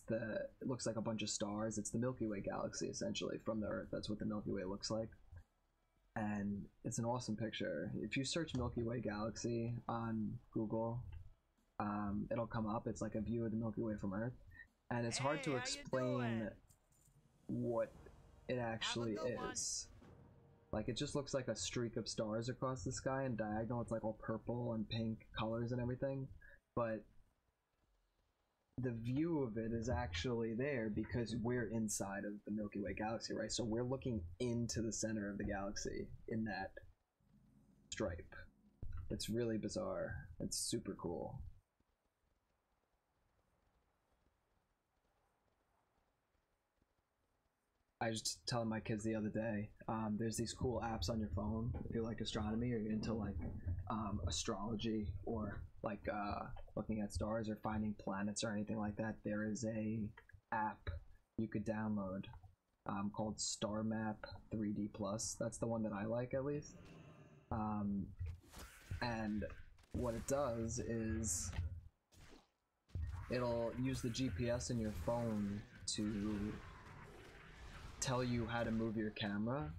S1: looks like a bunch of stars. It's the Milky Way galaxy, essentially, from the Earth. That's what the Milky Way looks like. And it's an awesome picture. If you search Milky Way galaxy on Google, it'll come up. It's like a view of the Milky Way from Earth. And it's hard to explain what it actually is. Like, it just looks like a streak of stars across the sky, and diagonal it's like all purple and pink colors and everything. But the view of it is actually there because we're inside of the Milky Way galaxy, right? So we're looking into the center of the galaxy in that stripe. It's really bizarre. It's super cool. I was just telling my kids the other day, there's these cool apps on your phone if you like astronomy or you're into like astrology or like looking at stars or finding planets or anything like that. There is a app you could download called Star Map 3D Plus. That's the one that I like, at least. And what it does is it'll use the GPS in your phone to tell you how to move your camera,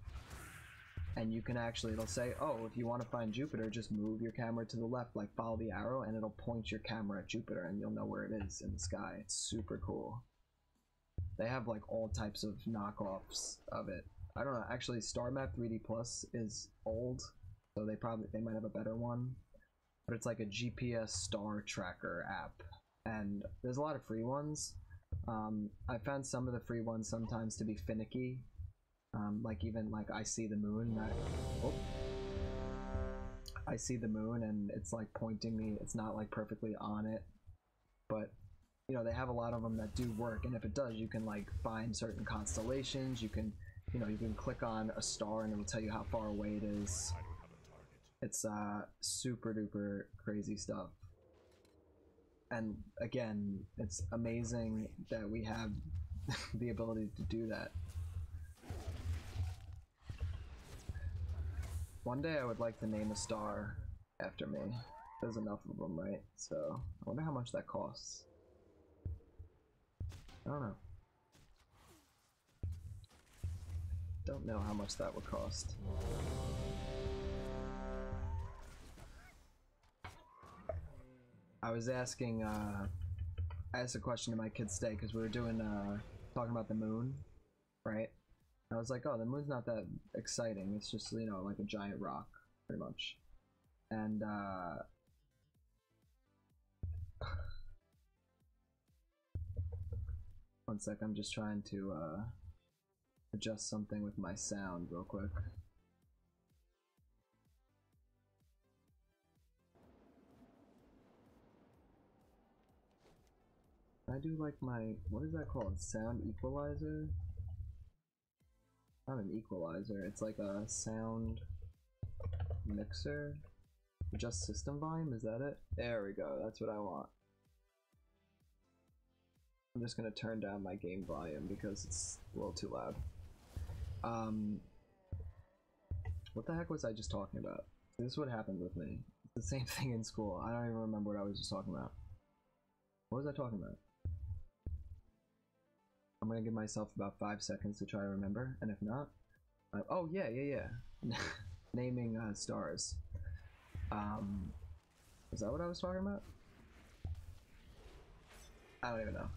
S1: and you can actually, it'll say, oh, if you want to find Jupiter, just move your camera to the left, like follow the arrow, and it'll point your camera at Jupiter and you'll know where it is in the sky. It's super cool. They have like all types of knockoffs of it. I don't know, actually Star Map 3D Plus is old, so they might have a better one, but it's like a GPS star tracker app, and there's a lot of free ones. I found some of the free ones sometimes to be finicky, like even like I see the moon. I see the moon and it's like pointing me. It's not like perfectly on it, but you know, they have a lot of them that do work, and if it does, you can like find certain constellations. You can, you know, you can click on a star and it'll tell you how far away it is. It's super duper crazy stuff. And again, it's amazing that we have the ability to do that. One day I would like to name a star after me. There's enough of them, right? So I wonder how much that costs. I don't know. Don't know how much that would cost. I was asking, I asked a question to my kids today because we were doing, talking about the moon, right? I was like, oh, the moon's not that exciting. It's just, you know, like a giant rock, pretty much. And, one sec, I'm just trying to, adjust something with my sound real quick. I do like my, what is that called? Sound equalizer? Not an equalizer, it's like a sound mixer. Adjust system volume, is that it? There we go, that's what I want. I'm just gonna turn down my game volume because it's a little too loud. What the heck was I just talking about? This is what happened with me. It's the same thing in school. I don't even remember what I was just talking about. What was I talking about? I'm gonna give myself about 5 seconds to try to remember, and if not, oh yeah, naming stars. Is that what I was talking about? I don't even know.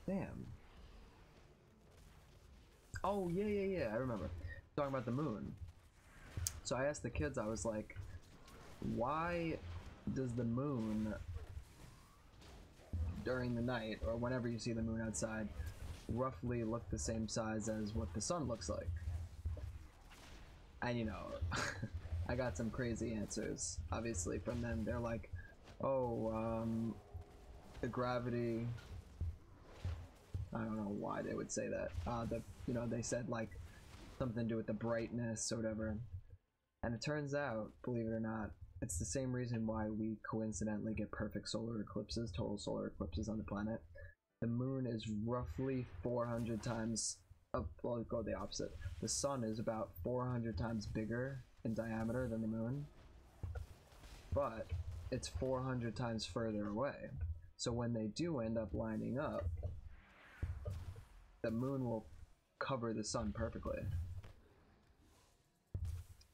S1: Damn. Oh yeah, I remember. Talking about the moon. So I asked the kids, I was like, why does the moon during the night, or whenever you see the moon outside, roughly look the same size as what the sun looks like? And you know, I got some crazy answers, obviously, from them. They're like, oh, the gravity, I don't know why they would say that. You know, they said like something to do with the brightness or whatever. And it turns out, believe it or not, it's the same reason why we coincidentally get perfect solar eclipses, total solar eclipses on the planet. The moon is roughly 400 times, well, go the opposite. The sun is about 400 times bigger in diameter than the moon, but it's 400 times further away. So when they do end up lining up, the moon will cover the sun perfectly,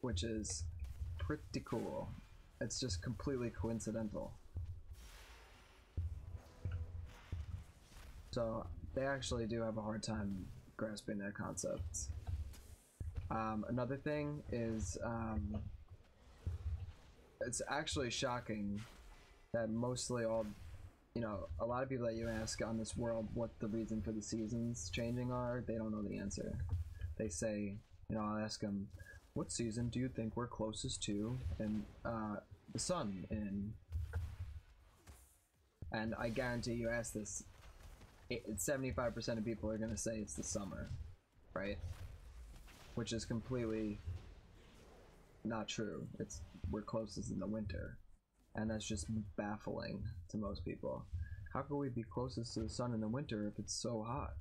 S1: which is pretty cool. It's just completely coincidental. So they actually do have a hard time grasping that concept. Another thing is, it's actually shocking that mostly all, you know, a lot of people that you ask on this world what the reason for the seasons changing are, they don't know the answer. They say, you know, I'll ask them, what season do you think we're closest to? And the sun in. And I guarantee you ask this, 75% of people are going to say it's the summer, right? Which is completely not true. We're closest in the winter. And that's just baffling to most people. how could we be closest to the sun in the winter if it's so hot?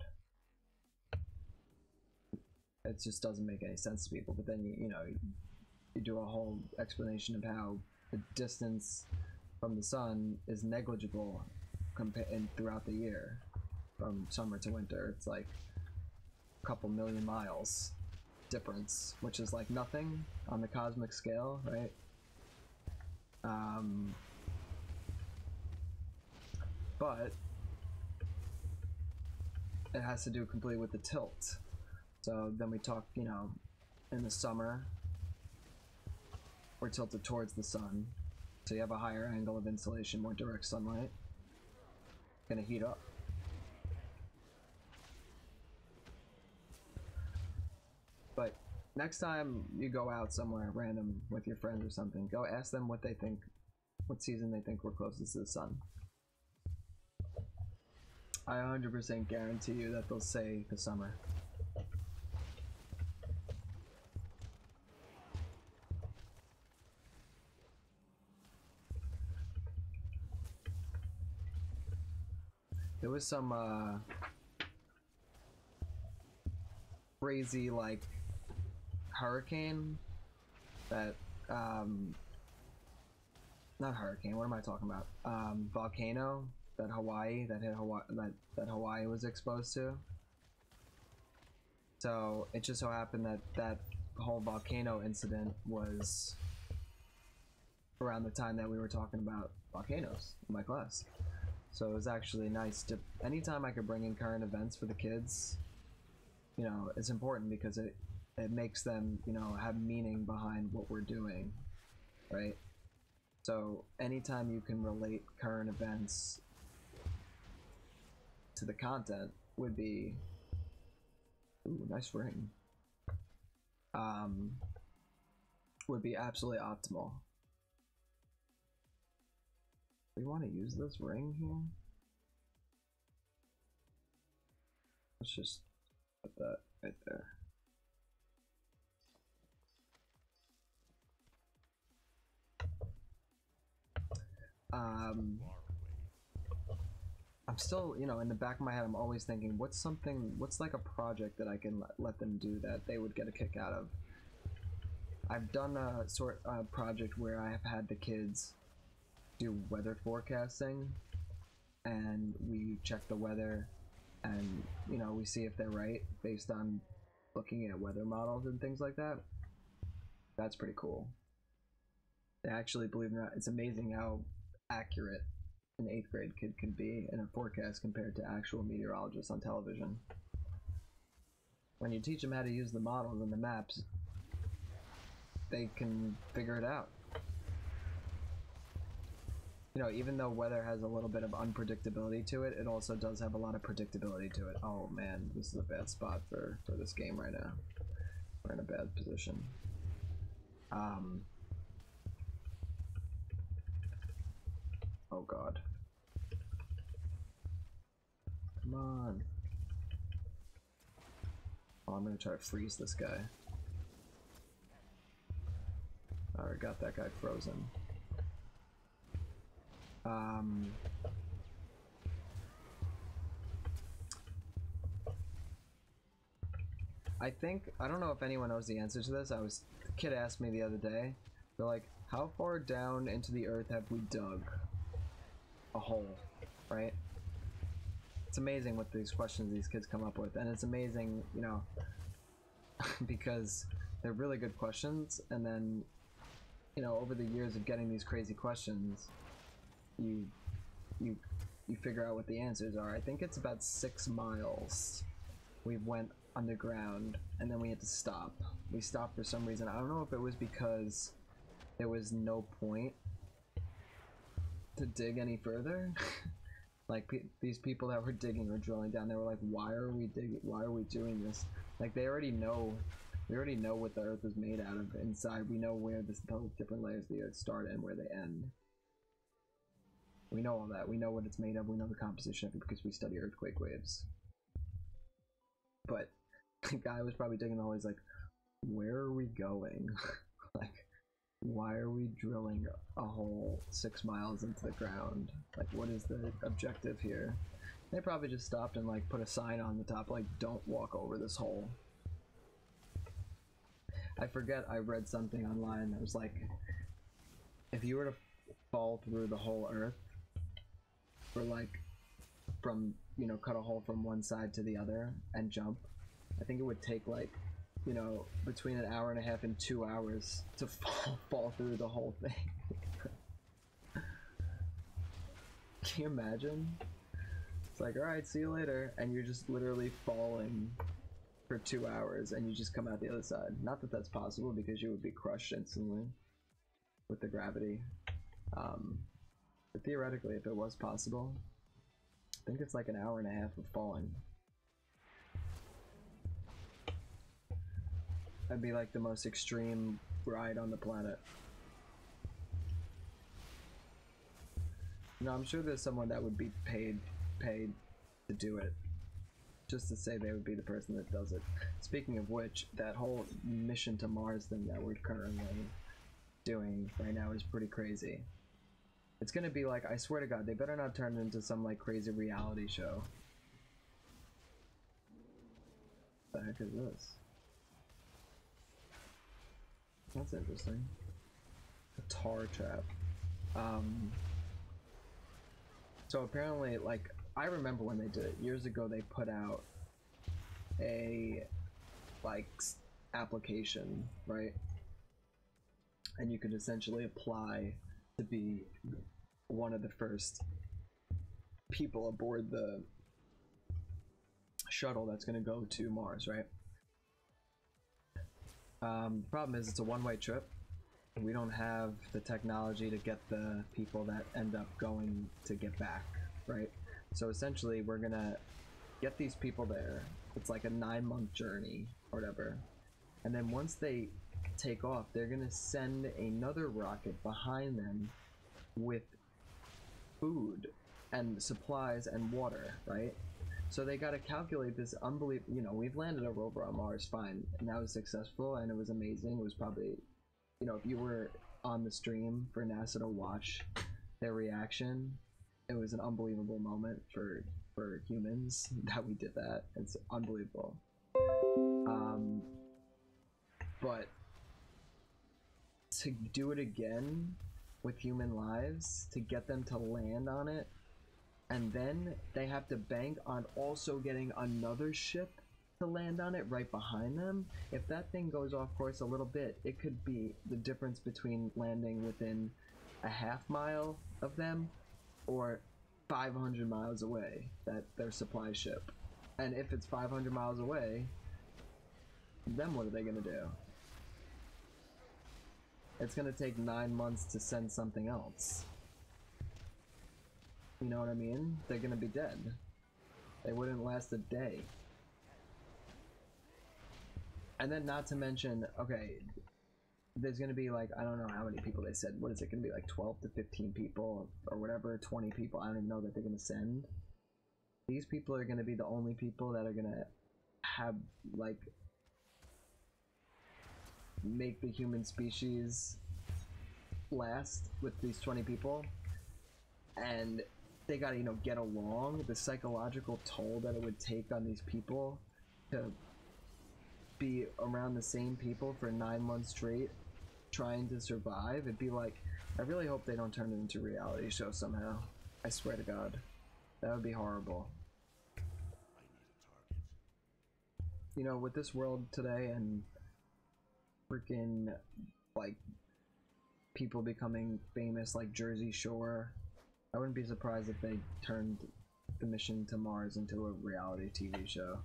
S1: It just doesn't make any sense to people. But then you do a whole explanation of how the distance from the sun is negligible throughout the year, from summer to winter. It's like a couple million miles difference, which is like nothing on the cosmic scale, right? But it has to do completely with the tilt. So then we talk, in the summer, we're tilted towards the sun, so you have a higher angle of insolation, more direct sunlight. Gonna heat up. But next time you go out somewhere random with your friends or something, go ask them what they think, what season they think we're closest to the sun. I 100% guarantee you that they'll say the summer. There was some crazy like hurricane that not hurricane, what am I talking about? Volcano that Hawaii was exposed to. So it just so happened that whole volcano incident was around the time that we were talking about volcanoes in my class. So it was actually nice to, anytime I could bring in current events for the kids, it's important because it makes them, have meaning behind what we're doing, right? So anytime you can relate current events to the content would be, ooh, nice ring, would be absolutely optimal. We want to use this ring here? Let's just put that right there. I'm still, in the back of my head, I'm always thinking, what's like a project that I can let them do that they would get a kick out of? I've done a project where I have had the kids do weather forecasting, and we check the weather, and we see if they're right based on looking at weather models and things like that. That's pretty cool. Actually, believe it or not, it's amazing how accurate an 8th grade kid can be in a forecast compared to actual meteorologists on television. When you teach them how to use the models and the maps, they can figure it out. Even though weather has a little bit of unpredictability to it, it also does have a lot of predictability to it. Oh man, this is a bad spot for this game right now. We're in a bad position. Oh god. Come on. Oh, I'm gonna try to freeze this guy. Alright, got that guy frozen. I don't know if anyone knows the answer to this. The kid asked me the other day, they're like, how far down into the earth have we dug a hole, right? It's amazing what these questions these kids come up with, and it's amazing, because they're really good questions, and then, over the years of getting these crazy questions, you figure out what the answers are. I think it's about 6 miles we went underground, and then we had to stop. We stopped for some reason. I don't know if it was because there was no point to dig any further. Like these people that were digging or drilling down, they were like, why are we digging? Why are we doing this? Like we already know what the earth is made out of inside. We know where the different layers of the earth start and where they end. We know all that. We know what it's made of. We know the composition of it because we study earthquake waves. But the guy was probably digging the hole. He's like, where are we going? Like, Why are we drilling a hole 6 miles into the ground? Like, what is the objective here? They probably just stopped and like put a sign on the top like, don't walk over this hole. I forget, I read something online that was like, if you were to fall through the whole earth, or like from, you know, cut a hole from one side to the other and jump, I think it would take like, you know, between an hour and a half and 2 hours to fall through the whole thing. Can you imagine? It's like, alright, see you later, and you're just literally falling for 2 hours and you just come out the other side. Not that that's possible because you would be crushed instantly with the gravity. But theoretically, if it was possible, I think it's like an hour and a half of falling. That'd be like the most extreme ride on the planet. No, I'm sure there's someone that would be paid to do it. Just to say they would be the person that does it. Speaking of which, that whole mission to Mars thing that we're currently doing right now is pretty crazy. It's gonna be like, I swear to God, they better not turn it into some like crazy reality show. What the heck is this? That's interesting. A tar trap. So apparently, like, I remember when they did it years ago. They put out a like application, right? And you could essentially apply to be one of the first people aboard the shuttle that's going to go to Mars, right? The problem is it's a one-way trip. We don't have the technology to get the people that end up going to get back, right? So essentially we're gonna get these people there. It's like a 9-month journey or whatever. And then once they take off, they're gonna send another rocket behind them with food and supplies and water, right? So they gotta calculate this unbelievable, you know, we've landed a rover on Mars, fine, and that was successful and it was amazing. It was probably, you know, if you were on the stream for NASA to watch their reaction, it was an unbelievable moment for humans that we did that. It's unbelievable. But to do it again with human lives, to get them to land on it, and then they have to bank on also getting another ship to land on it right behind them. If that thing goes off course a little bit, it could be the difference between landing within a half mile of them or 500 miles away, that their supply ship. And if it's 500 miles away, then what are they gonna do? It's gonna take 9 months to send something else. You know what I mean? They're gonna be dead. They wouldn't last a day. And then not to mention, okay, there's gonna be like, I don't know how many people they said. What is it gonna be, like 12 to 15 people or whatever, 20 people, I don't even know, that they're gonna send. These people are gonna be the only people that are gonna have, like, make the human species last with these 20 people. And they gotta, you know, get along. The psychological toll that it would take on these people to be around the same people for 9 months straight trying to survive, it'd be like, I really hope they don't turn it into a reality show somehow. I swear to God, that would be horrible.
S3: I need a target.
S1: You know, with this world today and freaking like people becoming famous like Jersey Shore, I wouldn't be surprised if they turned the mission to Mars into a reality TV show.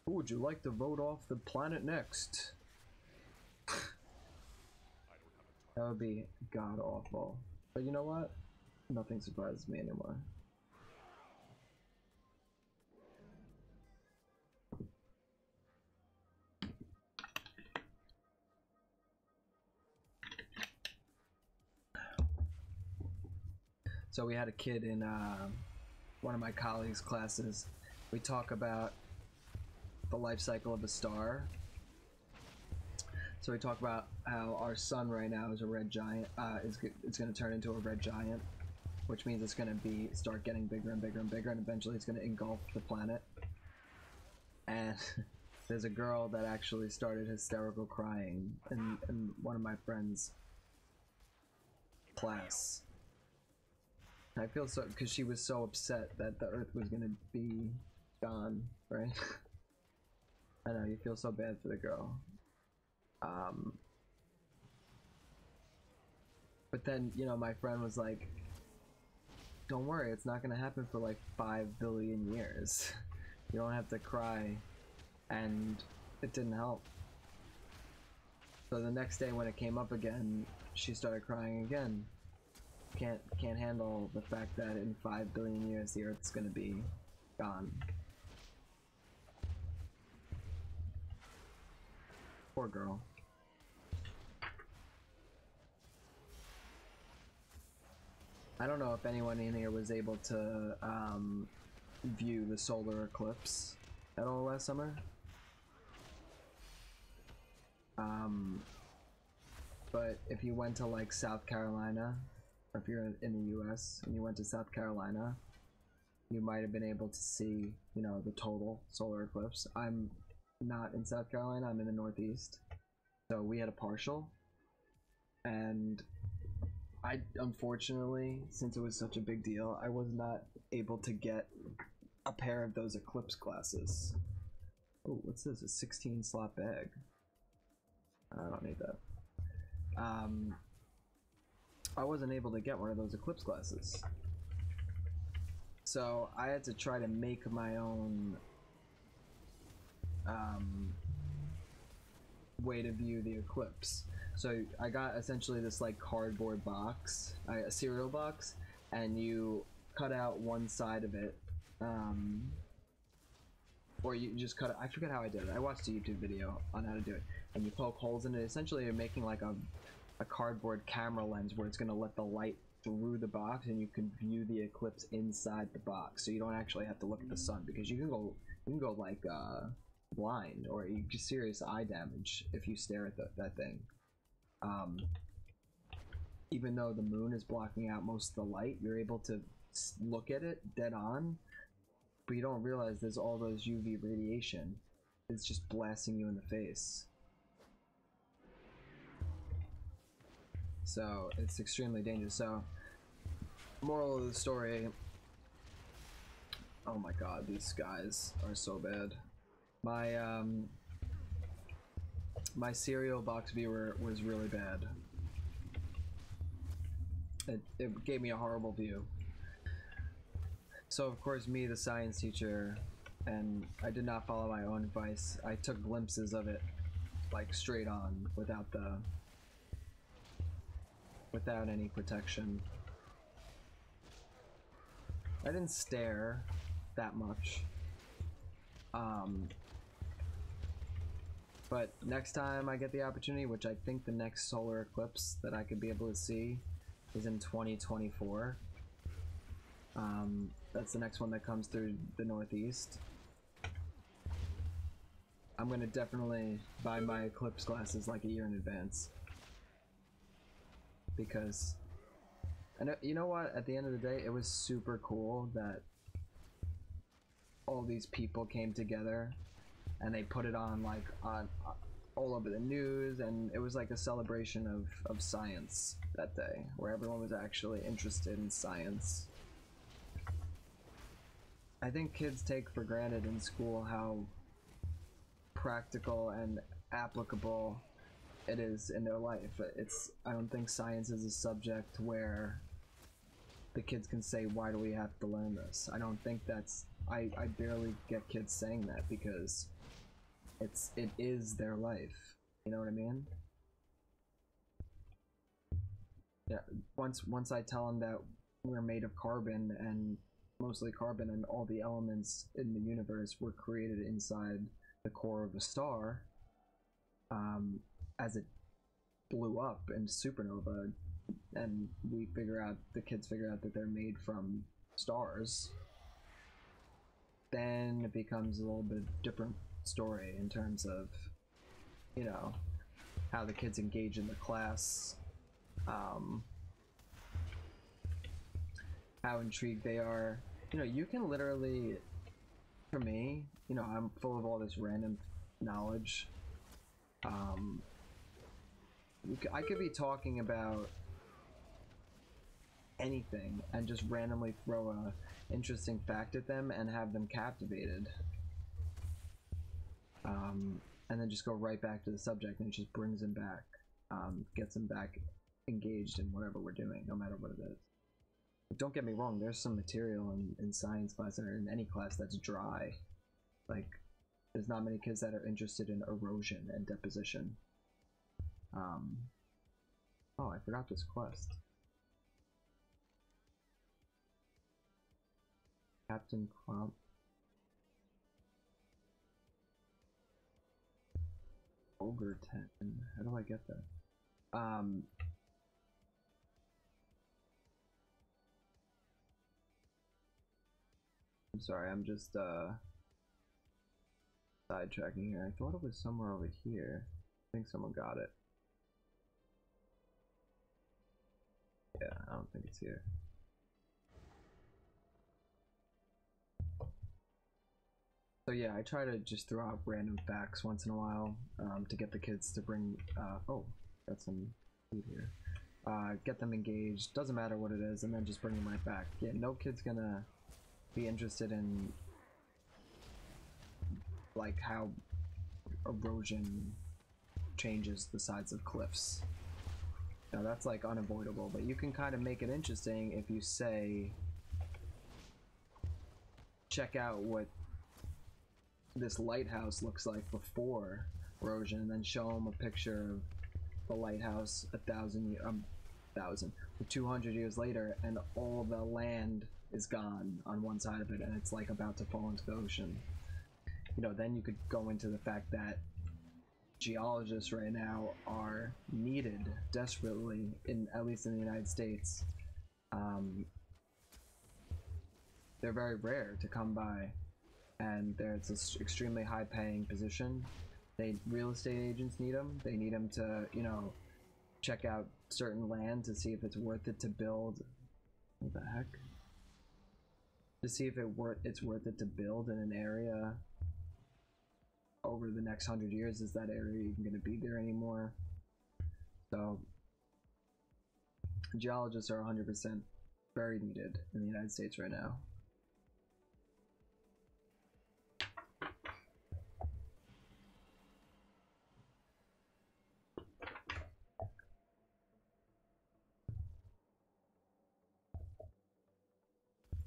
S1: Who would you like to vote off the planet next? That would be god awful. But you know what? Nothing surprises me anymore. So we had a kid in one of my colleagues' classes. We talk about the life cycle of a star. So So we talk about how our sun right now is a red giant. It's going to turn into a red giant, which means it's going to start getting bigger and bigger and bigger, and eventually it's going to engulf the planet. And there's a girl that actually started hysterical crying in one of my friends' class. I feel so, because she was so upset that the Earth was going to be gone, right? I know, you feel so bad for the girl. But then, you know, my friend was like, don't worry, it's not gonna happen for like 5 billion years. You don't have to cry. And it didn't help. So the next day when it came up again, she started crying again. Can't handle the fact that in 5 billion years the Earth's gonna be gone. Poor girl. I don't know if anyone in here was able to view the solar eclipse at all last summer. But if you went to like South Carolina, or if you're in the US and you went to South Carolina, you might have been able to see, you know, the total solar eclipse. I'm not in South Carolina, I'm in the Northeast. So we had a partial, and I, unfortunately, since it was such a big deal, I was not able to get a pair of those eclipse glasses. Oh, what's this? A 16 slot bag. I don't need that. I wasn't able to get one of those eclipse glasses. So I had to try to make my own way to view the eclipse. So I got essentially this like cardboard box, a cereal box, and you cut out one side of it, or you just cut it. I forget how I did it. I watched a YouTube video on how to do it, and you poke holes in it. Essentially, you're making like a cardboard camera lens where it's going to let the light through the box, and you can view the eclipse inside the box. So you don't actually have to look at the sun, because you can go like blind, or you get serious eye damage if you stare at that thing. Even though the moon is blocking out most of the light, you're able to look at it dead on, but you don't realize there's all those UV radiation. It's just blasting you in the face. So it's extremely dangerous. So, moral of the story, oh my god, these guys are so bad. My cereal box viewer was really bad. It gave me a horrible view. So of course, me, the science teacher, and I did not follow my own advice. I took glimpses of it, like straight on, without any protection. I didn't stare that much. But next time I get the opportunity, which I think the next solar eclipse that I could be able to see is in 2024. That's the next one that comes through the Northeast. I'm gonna definitely buy my eclipse glasses like a year in advance. Because, and you know what, at the end of the day, it was super cool that all these people came together and they put it on like on all over the news, and it was like a celebration of science that day, where everyone was actually interested in science. I think kids take for granted in school how practical and applicable it is in their life. I don't think science is a subject where the kids can say, why do we have to learn this? I don't think that's, I barely get kids saying that, because it is their life. You know what I mean? Yeah, once I tell them that we're made of carbon, and mostly carbon, and all the elements in the universe were created inside the core of a star, as it blew up in supernova, and the kids figure out that they're made from stars, then it becomes a little bit different story in terms of, you know, how the kids engage in the class, how intrigued they are. You know, you can literally, for me, you know, I'm full of all this random knowledge. I could be talking about anything and just randomly throw a interesting fact at them and have them captivated. And then just go right back to the subject, and it just brings them back, gets them back engaged in whatever we're doing, no matter what it is. But don't get me wrong, there's some material in science class or in any class that's dry. Like, there's not many kids that are interested in erosion and deposition. Oh, I forgot this quest. Captain Clump. Ogre 10. How do I get that? I'm sorry, I'm just sidetracking here. I thought it was somewhere over here. I think someone got it. Yeah, I don't think it's here. So yeah, I try to just throw out random facts once in a while to get the kids to bring, oh, got some food here. Get them engaged, doesn't matter what it is, and then just bring them right back. Yeah, no kid's gonna be interested in like how erosion changes the sides of cliffs. Now that's like unavoidable, but you can kind of make it interesting if you say, check out what this lighthouse looks like before erosion, and then show them a picture of the lighthouse 200 years later, and all the land is gone on one side of it, and it's like about to fall into the ocean. You know, then you could go into the fact that geologists right now are needed desperately, at least in the United States. They're very rare to come by, and it's an extremely high-paying position. Real estate agents need them. They need them to, you know, check out certain land to see if it's worth it to build. What the heck? To see if it's worth it to build in an area over the next 100 years. Is that area even going to be there anymore? So geologists are 100% very needed in the United States right now.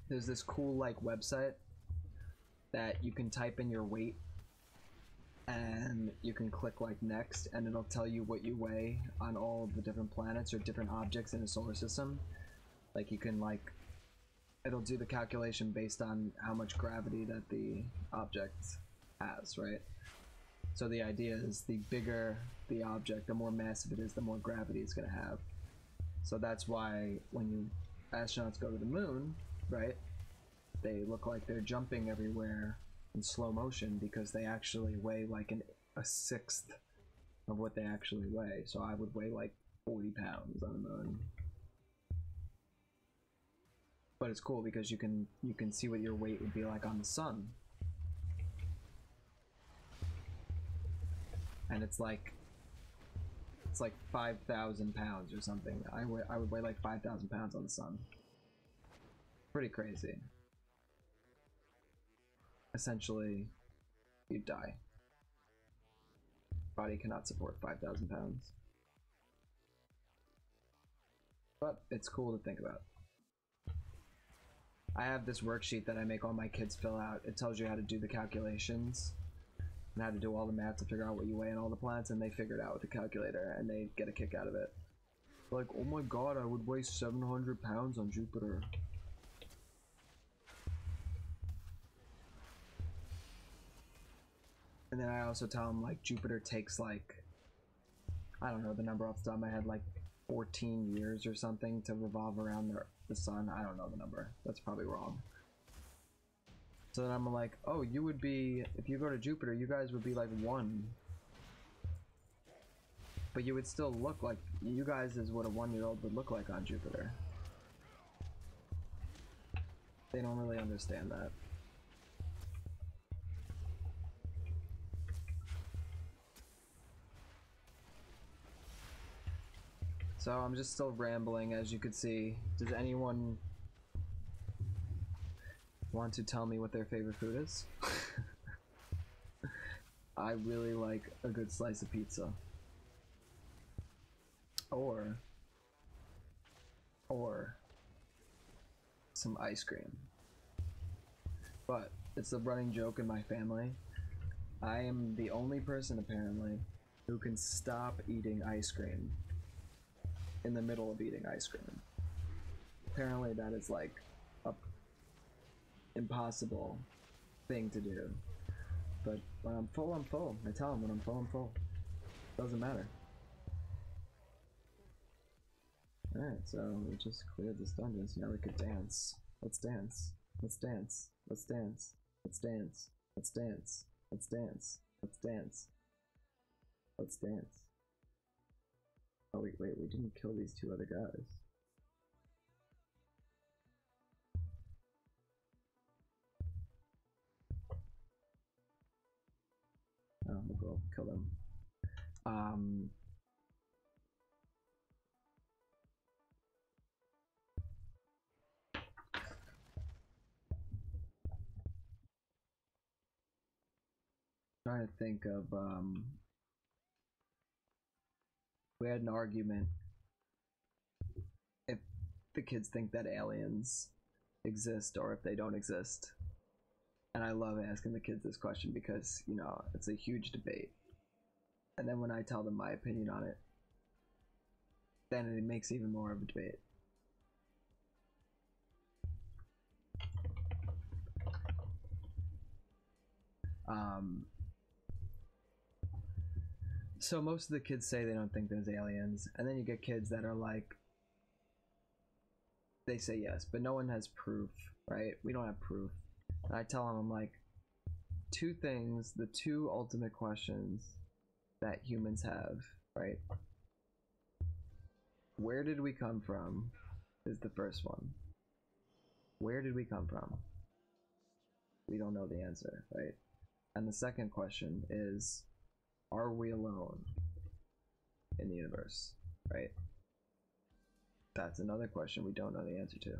S1: There's this cool like website that you can type in your weight and you can click like next, and it'll tell you what you weigh on all the different planets or different objects in the solar system. Like you can like, it'll do the calculation based on how much gravity that the object has, right? So the idea is the bigger the object, the more massive it is, the more gravity it's going to have. So that's why when astronauts go to the moon, right, they look like they're jumping everywhere in slow motion, because they actually weigh like a sixth of what they actually weigh. So I would weigh like 40 pounds on the moon. But it's cool because you can see what your weight would be like on the sun. And it's like 5,000 pounds or something. I would weigh like 5,000 pounds on the sun. Pretty crazy. Essentially, you'd die. Body cannot support 5,000 pounds. But it's cool to think about. I have this worksheet that I make all my kids fill out. It tells you how to do the calculations and how to do all the math to figure out what you weigh in all the planets, and they figure it out with the calculator, and they get a kick out of it. Like, oh my god, I would weigh 700 pounds on Jupiter. And then I also tell them, like, Jupiter takes, like, I don't know the number off the top of my head, like 14 years or something to revolve around the sun. I don't know the number. That's probably wrong. So then I'm like, oh, you would be, if you go to Jupiter, you guys would be like 1. But you would still look like, you guys is what a 1-year-old would look like on Jupiter. They don't really understand that. So I'm just still rambling, as you could see. Does anyone want to tell me what their favorite food is? I really like a good slice of pizza. Or some ice cream. But it's a running joke in my family. I am the only person, apparently, who can stop eating ice cream in the middle of eating ice cream. Apparently that is like a impossible thing to do. But when I'm full, I'm full. I tell them when I'm full, I'm full. Doesn't matter. Alright, so we just cleared this dungeon, so now we could dance. Let's dance. Let's dance. Let's dance. Let's dance. Let's dance. Let's dance. Let's dance. Let's dance. Oh wait, we didn't kill these two other guys. Oh, we'll go kill them. Trying to think of, we had an argument if the kids think that aliens exist or if they don't exist. And I love asking the kids this question because, you know, it's a huge debate. And then when I tell them my opinion on it, then it makes even more of a debate. So most of the kids say they don't think there's aliens, and then you get kids that are like, they say yes, but no one has proof, right? We don't have proof. And I tell them, I'm like, two things, the two ultimate questions that humans have, right? Where did we come from is the first one. Where did we come from? We don't know the answer, right? And the second question is, are we alone in the universe, right? That's another question we don't know the answer to.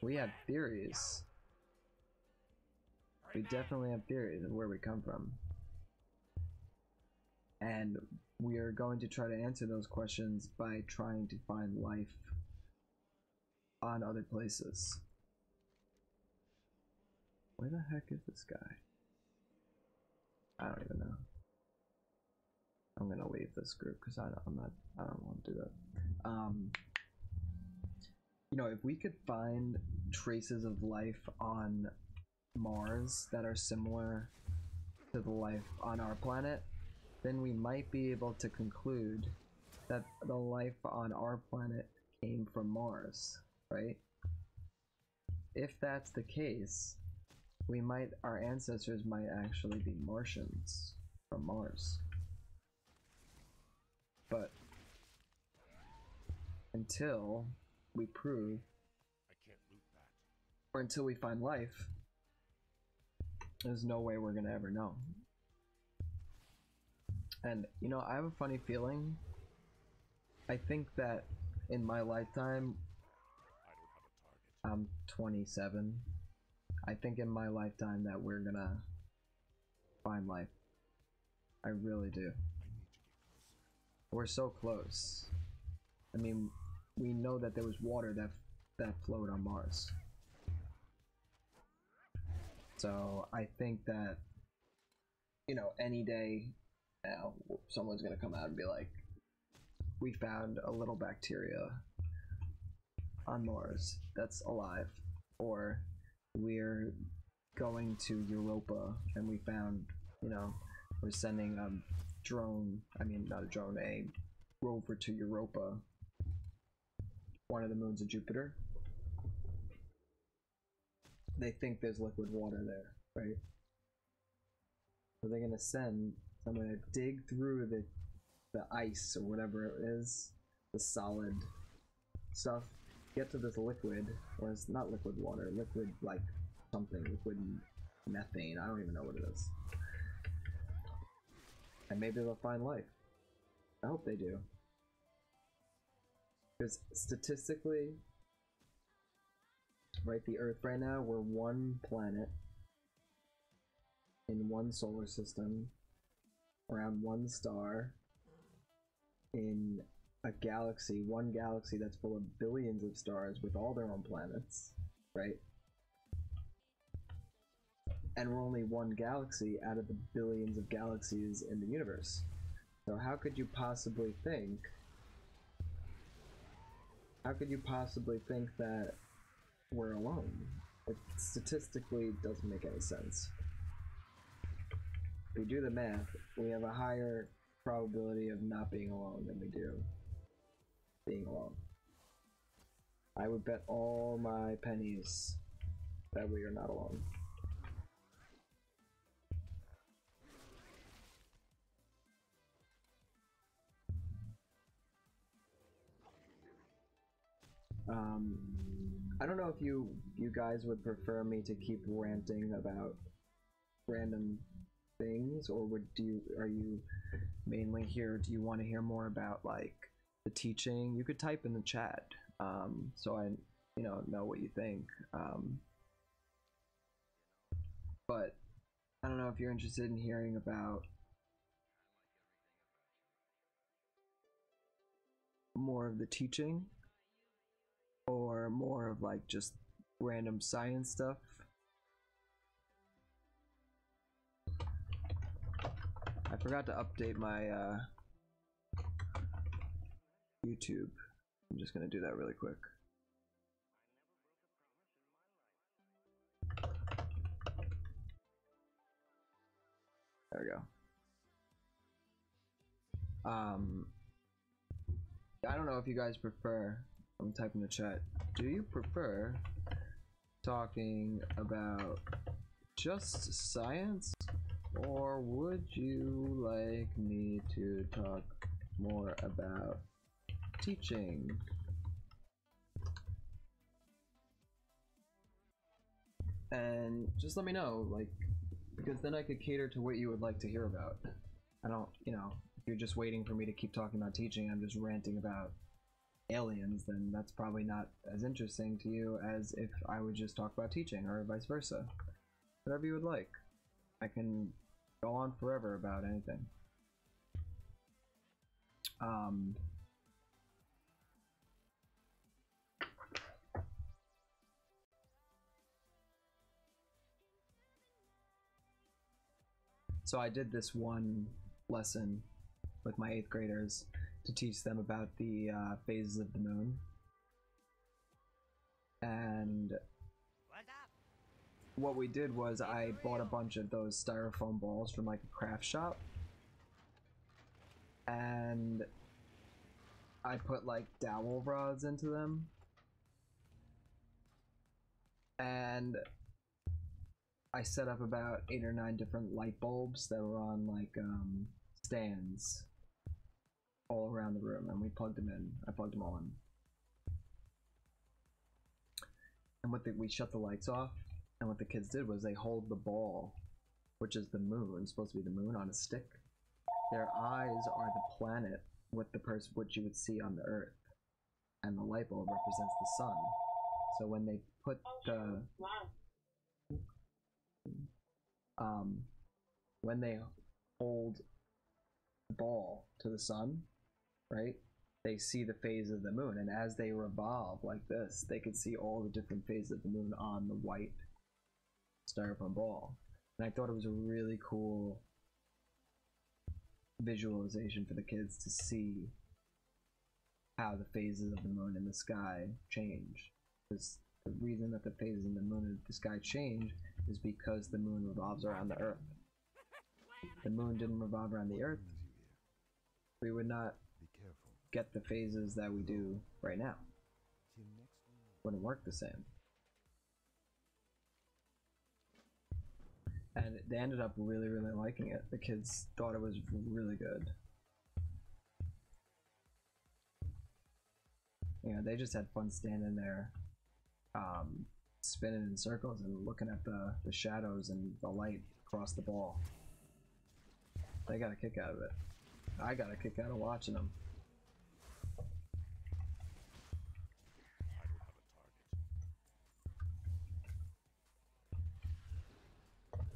S1: We have theories. We definitely have theories of where we come from. And we are going to try to answer those questions by trying to find life on other places. Where the heck is this guy? I don't even know. I'm gonna leave this group because I don't want to do that. You know, if we could find traces of life on Mars that are similar to the life on our planet, then we might be able to conclude that the life on our planet came from Mars, right? If that's the case, our ancestors might actually be Martians from Mars. But until we prove,
S3: I can't loot that.
S1: or until we find life, there's no way we're gonna ever know. And you know, I have a funny feeling. I think that in my lifetime,
S3: I don't have a target.
S1: I'm 27. I think in my lifetime that we're gonna find life. I really do.
S3: I need to get closer.
S1: We're so close. I mean, we know that there was water that flowed on Mars. So I think that, you know, any day now, someone's gonna come out and be like, we found a little bacteria on Mars that's alive, or we're going to Europa and we found, you know, we're sending a drone, I mean not a drone, a rover to Europa, one of the moons of Jupiter. They think there's liquid water there, right? So they're gonna dig through the ice or whatever it is, the solid stuff, get to this liquid, or it's not liquid water, liquid like something, liquid methane, I don't even know what it is. And maybe they'll find life. I hope they do. Because statistically, right, the Earth right now, we're one planet in one solar system, around one star, in a galaxy, one galaxy that's full of billions of stars with all their own planets, right? And we're only one galaxy out of the billions of galaxies in the universe. So how could you possibly think that we're alone? It statistically doesn't make any sense. If we do the math, we have a higher probability of not being alone than we do being alone. I would bet all my pennies that we are not alone. I don't know if you guys would prefer me to keep ranting about random things, or are you mainly here? Do you want to hear more about like the teaching? You could type in the chat, so I know what you think. But I don't know if you're interested in hearing about more of the teaching, or more of like just random science stuff. I forgot to update my YouTube. I'm just gonna do that really quick. There we go. I don't know if you guys prefer, I'm typing in the chat, do you prefer talking about just science, or would you like me to talk more about teaching? And just let me know, like, because then I could cater to what you would like to hear about. I don't, if you're just waiting for me to keep talking about teaching, I'm just ranting about aliens, then that's probably not as interesting to you as if I would just talk about teaching, or vice versa. Whatever you would like. I can go on forever about anything. So I did this one lesson with my 8th graders to teach them about the phases of the moon. And what we did was I bought a bunch of those styrofoam balls from like a craft shop, and I put like dowel rods into them, and I set up about 8 or 9 different light bulbs that were on like stands all around the room, and we plugged them in. I plugged them all in. And we shut the lights off, and what the kids did was they hold the ball, which is the moon, supposed to be the moon, on a stick. Their eyes are the planet with what you would see on the Earth, and the light bulb represents the sun. So when they put when they hold the ball to the sun, right, they see the phase of the moon, and as they revolve like this, they can see all the different phases of the moon on the white styrofoam ball. And I thought it was a really cool visualization for the kids to see how the phases of the moon in the sky change. Because the reason that the phases in the moon in the sky change is because the moon revolves around the Earth. If the moon didn't revolve around the Earth, we would not get the phases that we do right now. Wouldn't work the same. And they ended up really, really liking it. The kids thought it was really good. You know, they just had fun standing there, spinning in circles and looking at the shadows and the light across the ball. They got a kick out of it. I got a kick out of watching them.
S3: I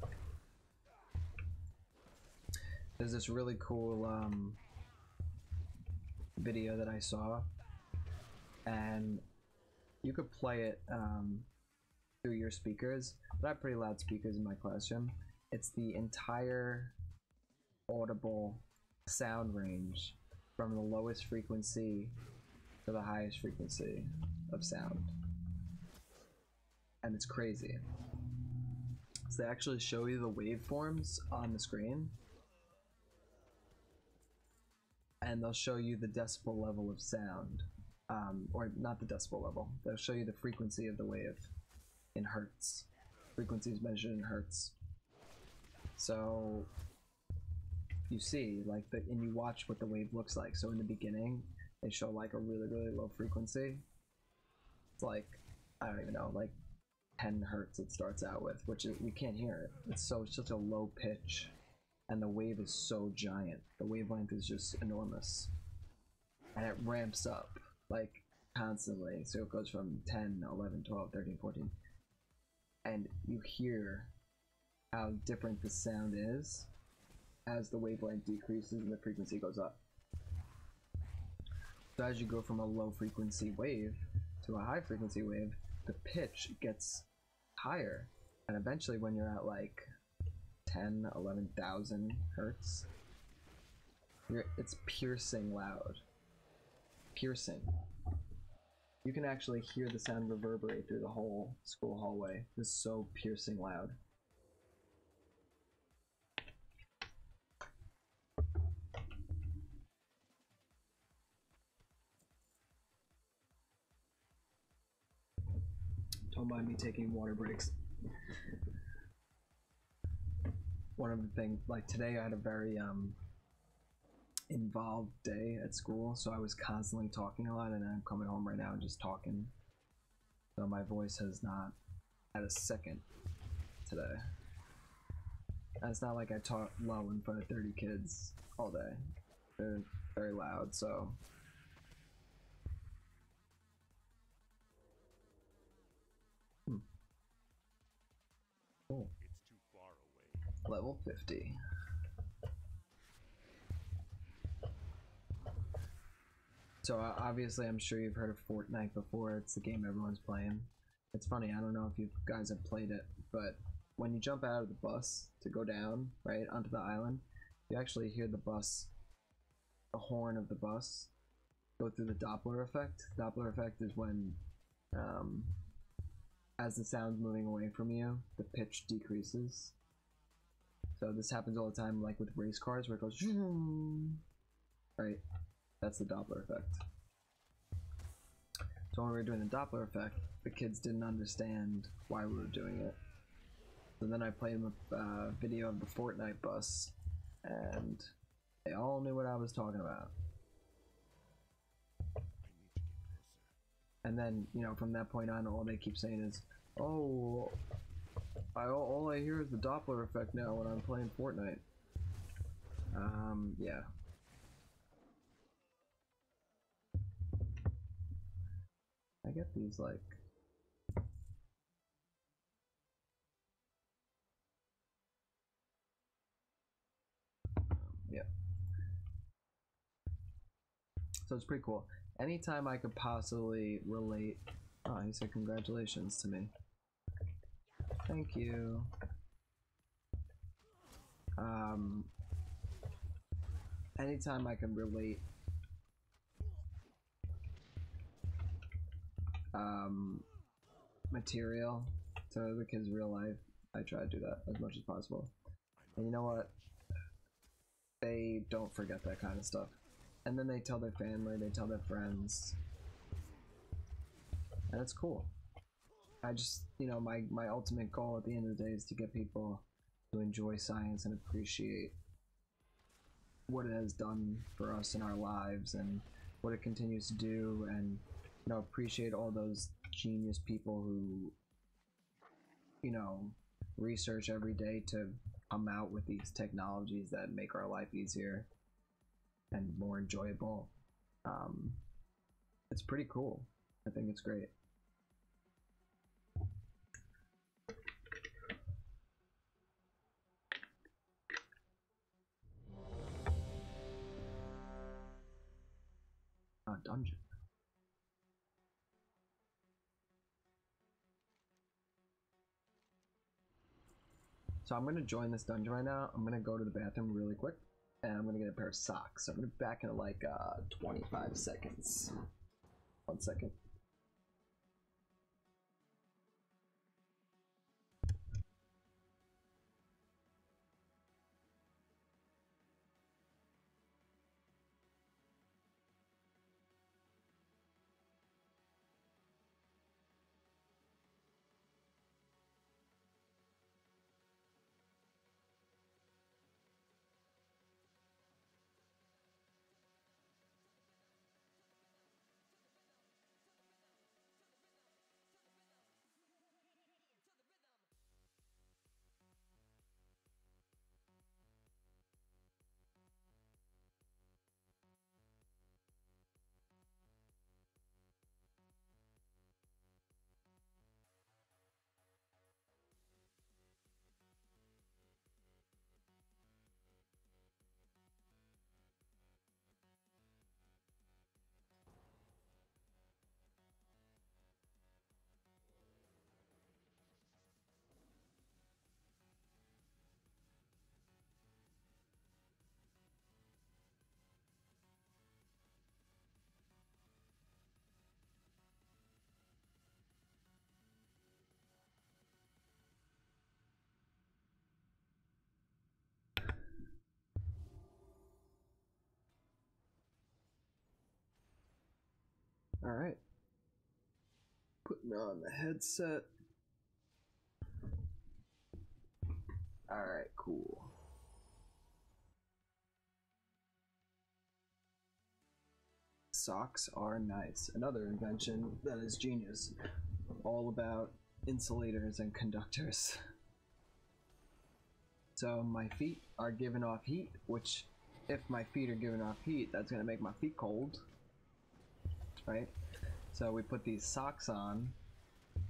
S3: don't have a target.
S1: There's this really cool video that I saw, and you could play it through your speakers, but I have pretty loud speakers in my classroom. It's the entire audible sound range from the lowest frequency to the highest frequency of sound, and it's crazy. So they actually show you the waveforms on the screen, and they'll show you the decibel level of sound, or not the decibel level, they'll show you the frequency of the wave in hertz. Frequency is measured in hertz. So you see, like, and you watch what the wave looks like. So in the beginning, they show like a really, really low frequency. It's like, I don't even know, like 10 hertz it starts out with, which is, you can't hear it. It's such a low pitch, and the wave is so giant. The wavelength is just enormous, and it ramps up like constantly. So it goes from 10, 11, 12, 13, 14, and you hear how different the sound is as the wavelength decreases and the frequency goes up. So as you go from a low frequency wave to a high frequency wave, the pitch gets higher, and eventually when you're at like 10, 11,000 hertz, it's piercing loud. Piercing. You can actually hear the sound reverberate through the whole school hallway. It's so piercing loud. Don't mind me taking water breaks. One of the things, like today I had a very involved day at school, so I was constantly talking a lot, and I'm coming home right now and just talking. So my voice has not had a second today. And it's not like I talk low in front of 30 kids all day. They're very loud, so. Cool.
S3: It's too far away.
S1: Level 50. So obviously I'm sure you've heard of Fortnite before. It's the game everyone's playing. It's funny, I don't know if you guys have played it, but when you jump out of the bus to go down, right, onto the island, you actually hear the bus, the horn of the bus, go through the Doppler effect. Doppler effect is when, as the sound's moving away from you, the pitch decreases. So this happens all the time, like with race cars, where it goes, right? That's the Doppler effect. So when we were doing the Doppler effect, the kids didn't understand why we were doing it. So then I played them a video of the Fortnite bus, and they all knew what I was talking about.
S3: I need to get closer.
S1: And then, you know, from that point on, all they keep saying is, oh, all I hear is the Doppler effect now when I'm playing Fortnite. Yeah. I get these, like... yeah. So it's pretty cool. Anytime I could possibly relate... oh, he said congratulations to me. Thank you. Anytime I can relate material to the kids' real life, I try to do that as much as possible. And you know what? They don't forget that kind of stuff. And then they tell their family, they tell their friends. And it's cool. I just, you know, my ultimate goal at the end of the day is to get people to enjoy science and appreciate what it has done for us in our lives and what it continues to do, and you know, appreciate all those genius people who, you know, research every day to come out with these technologies that make our life easier and more enjoyable. It's pretty cool. I think it's great. Dungeon. So I'm gonna join this dungeon right now. I'm gonna go to the bathroom really quick, and I'm gonna get a pair of socks. So I'm gonna be back in like 25 seconds. 1 second. All right. Putting on the headset. All right, cool. Socks are nice. Another invention that is genius. All about insulators and conductors. So my feet are giving off heat, which if my feet are giving off heat, that's gonna make my feet cold, right? So we put these socks on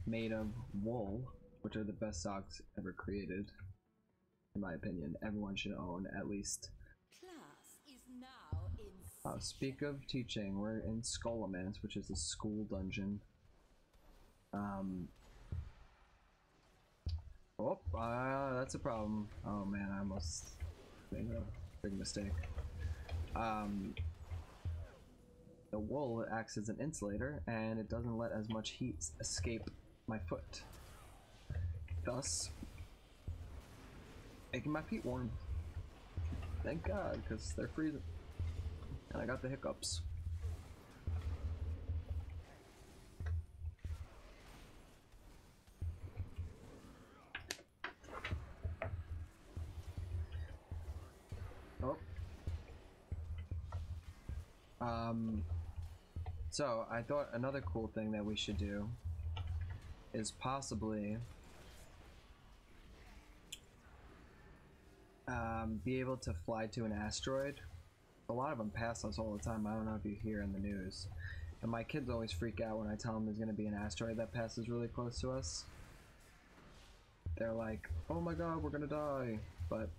S1: made of wool, which are the best socks ever created, in my opinion. Everyone should own at least.
S4: Class is now in
S1: Speak of teaching, we're in Skullomance, which is a school dungeon. That's a problem. Oh man, I almost made a big mistake. The wool acts as an insulator, and it doesn't let as much heat escape my foot, thus making my feet warm. Thank God, because they're freezing. And I got the hiccups. Oh. So I thought another cool thing that we should do is possibly be able to fly to an asteroid. A lot of them pass us all the time. I don't know if you hear in the news. And my kids always freak out when I tell them there's going to be an asteroid that passes really close to us. They're like, oh my god, we're going to die. But,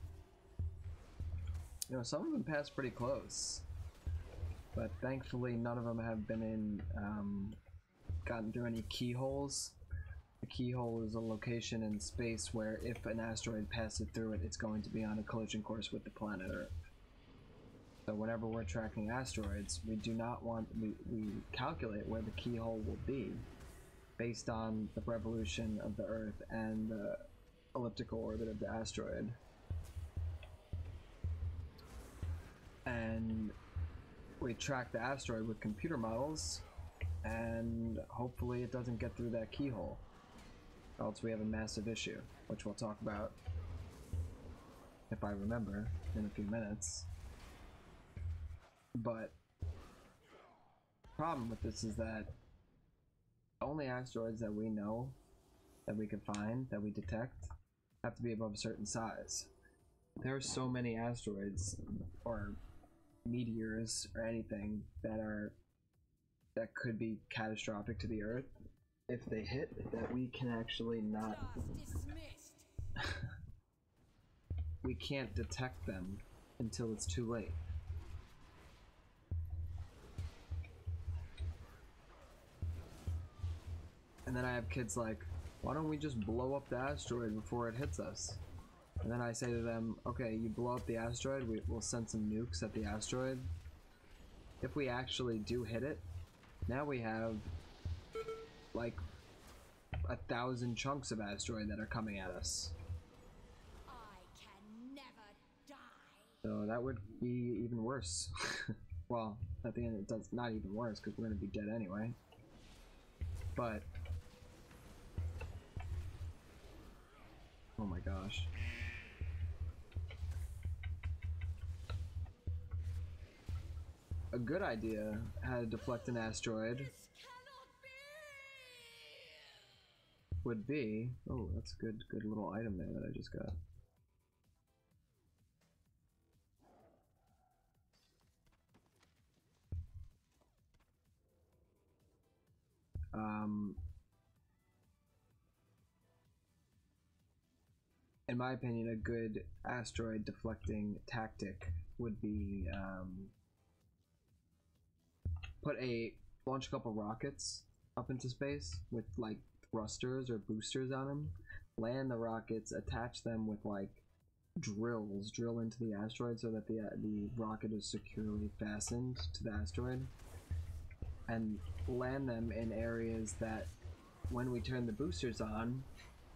S1: you know, some of them pass pretty close. But thankfully, none of them have been in, gotten through any keyholes. A keyhole is a location in space where if an asteroid passes through it, it's going to be on a collision course with the planet Earth. So whenever we're tracking asteroids, we do not want, we calculate where the keyhole will be based on the revolution of the Earth and the elliptical orbit of the asteroid. And we track the asteroid with computer models, and hopefully it doesn't get through that keyhole. Else we have a massive issue, which we'll talk about, if I remember, in a few minutes. But the problem with this is that only asteroids that we know, that we can find, that we detect, have to be above a certain size. There are so many asteroids or meteors or anything that could be catastrophic to the Earth if they hit, that we can actually not we can't detect them until it's too late. And then I have kids like, why don't we just blow up the asteroid before it hits us? And then I say to them, okay, you blow up the asteroid, we'll send some nukes at the asteroid. If we actually do hit it, now we have like 1,000 chunks of asteroid that are coming at us.
S4: I can never die.
S1: So that would be even worse. Well, at the end it does not even worse because we're going to be dead anyway. But oh my gosh. A good idea how to deflect an asteroid would be, oh, that's a good little item there that I just got. In my opinion, a good asteroid deflecting tactic would be launch a couple rockets up into space with like thrusters or boosters on them, land the rockets, attach them with like drills, drill into the asteroid so that the rocket is securely fastened to the asteroid, and land them in areas that when we turn the boosters on,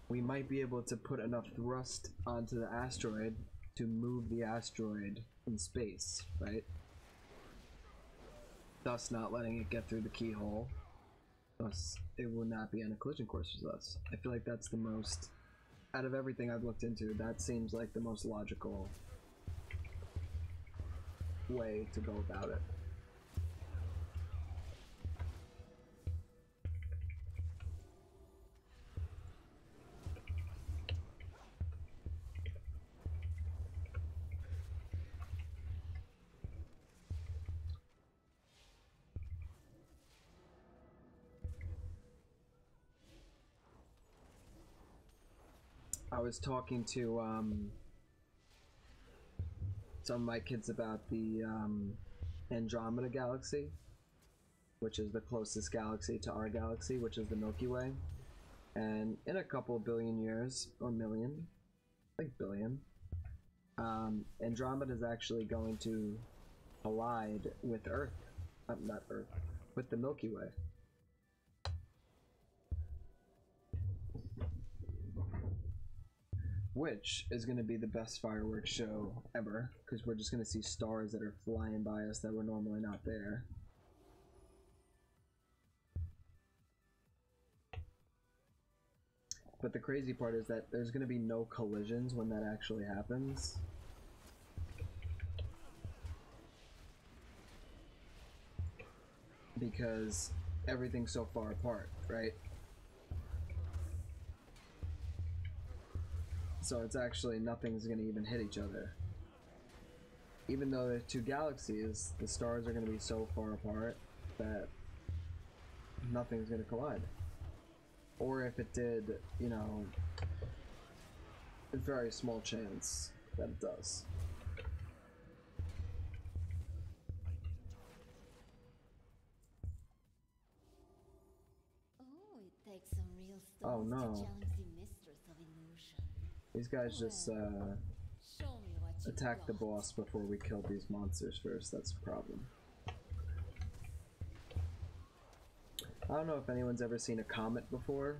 S1: we might be able to put enough thrust onto the asteroid to move the asteroid in space, right? Thus not letting it get through the keyhole. Thus, it will not be on a collision course with us. I feel like that's the most, out of everything I've looked into, that seems like the most logical way to go about it. I was talking to some of my kids about the Andromeda galaxy, which is the closest galaxy to our galaxy, which is the Milky Way. And in a couple billion years, or million, I think billion, Andromeda is actually going to collide with Earth, not Earth, with the Milky Way. Which is going to be the best fireworks show ever, because we're just going to see stars that are flying by us that were normally not there. But the crazy part is that there's going to be no collisions when that actually happens. Because everything's so far apart, right? So it's actually, nothing's going to even hit each other. Even though they're two galaxies, the stars are going to be so far apart that nothing's going to collide. Or if it did, you know, a very small chance that it does.
S4: Oh, it takes some real stones
S1: Oh no.
S4: to challenge the mistress of illusion.
S1: These guys just
S4: Show me what you
S1: attack the
S4: got.
S1: boss before we kill these monsters first. That's the problem. I don't know if anyone's ever seen a comet before.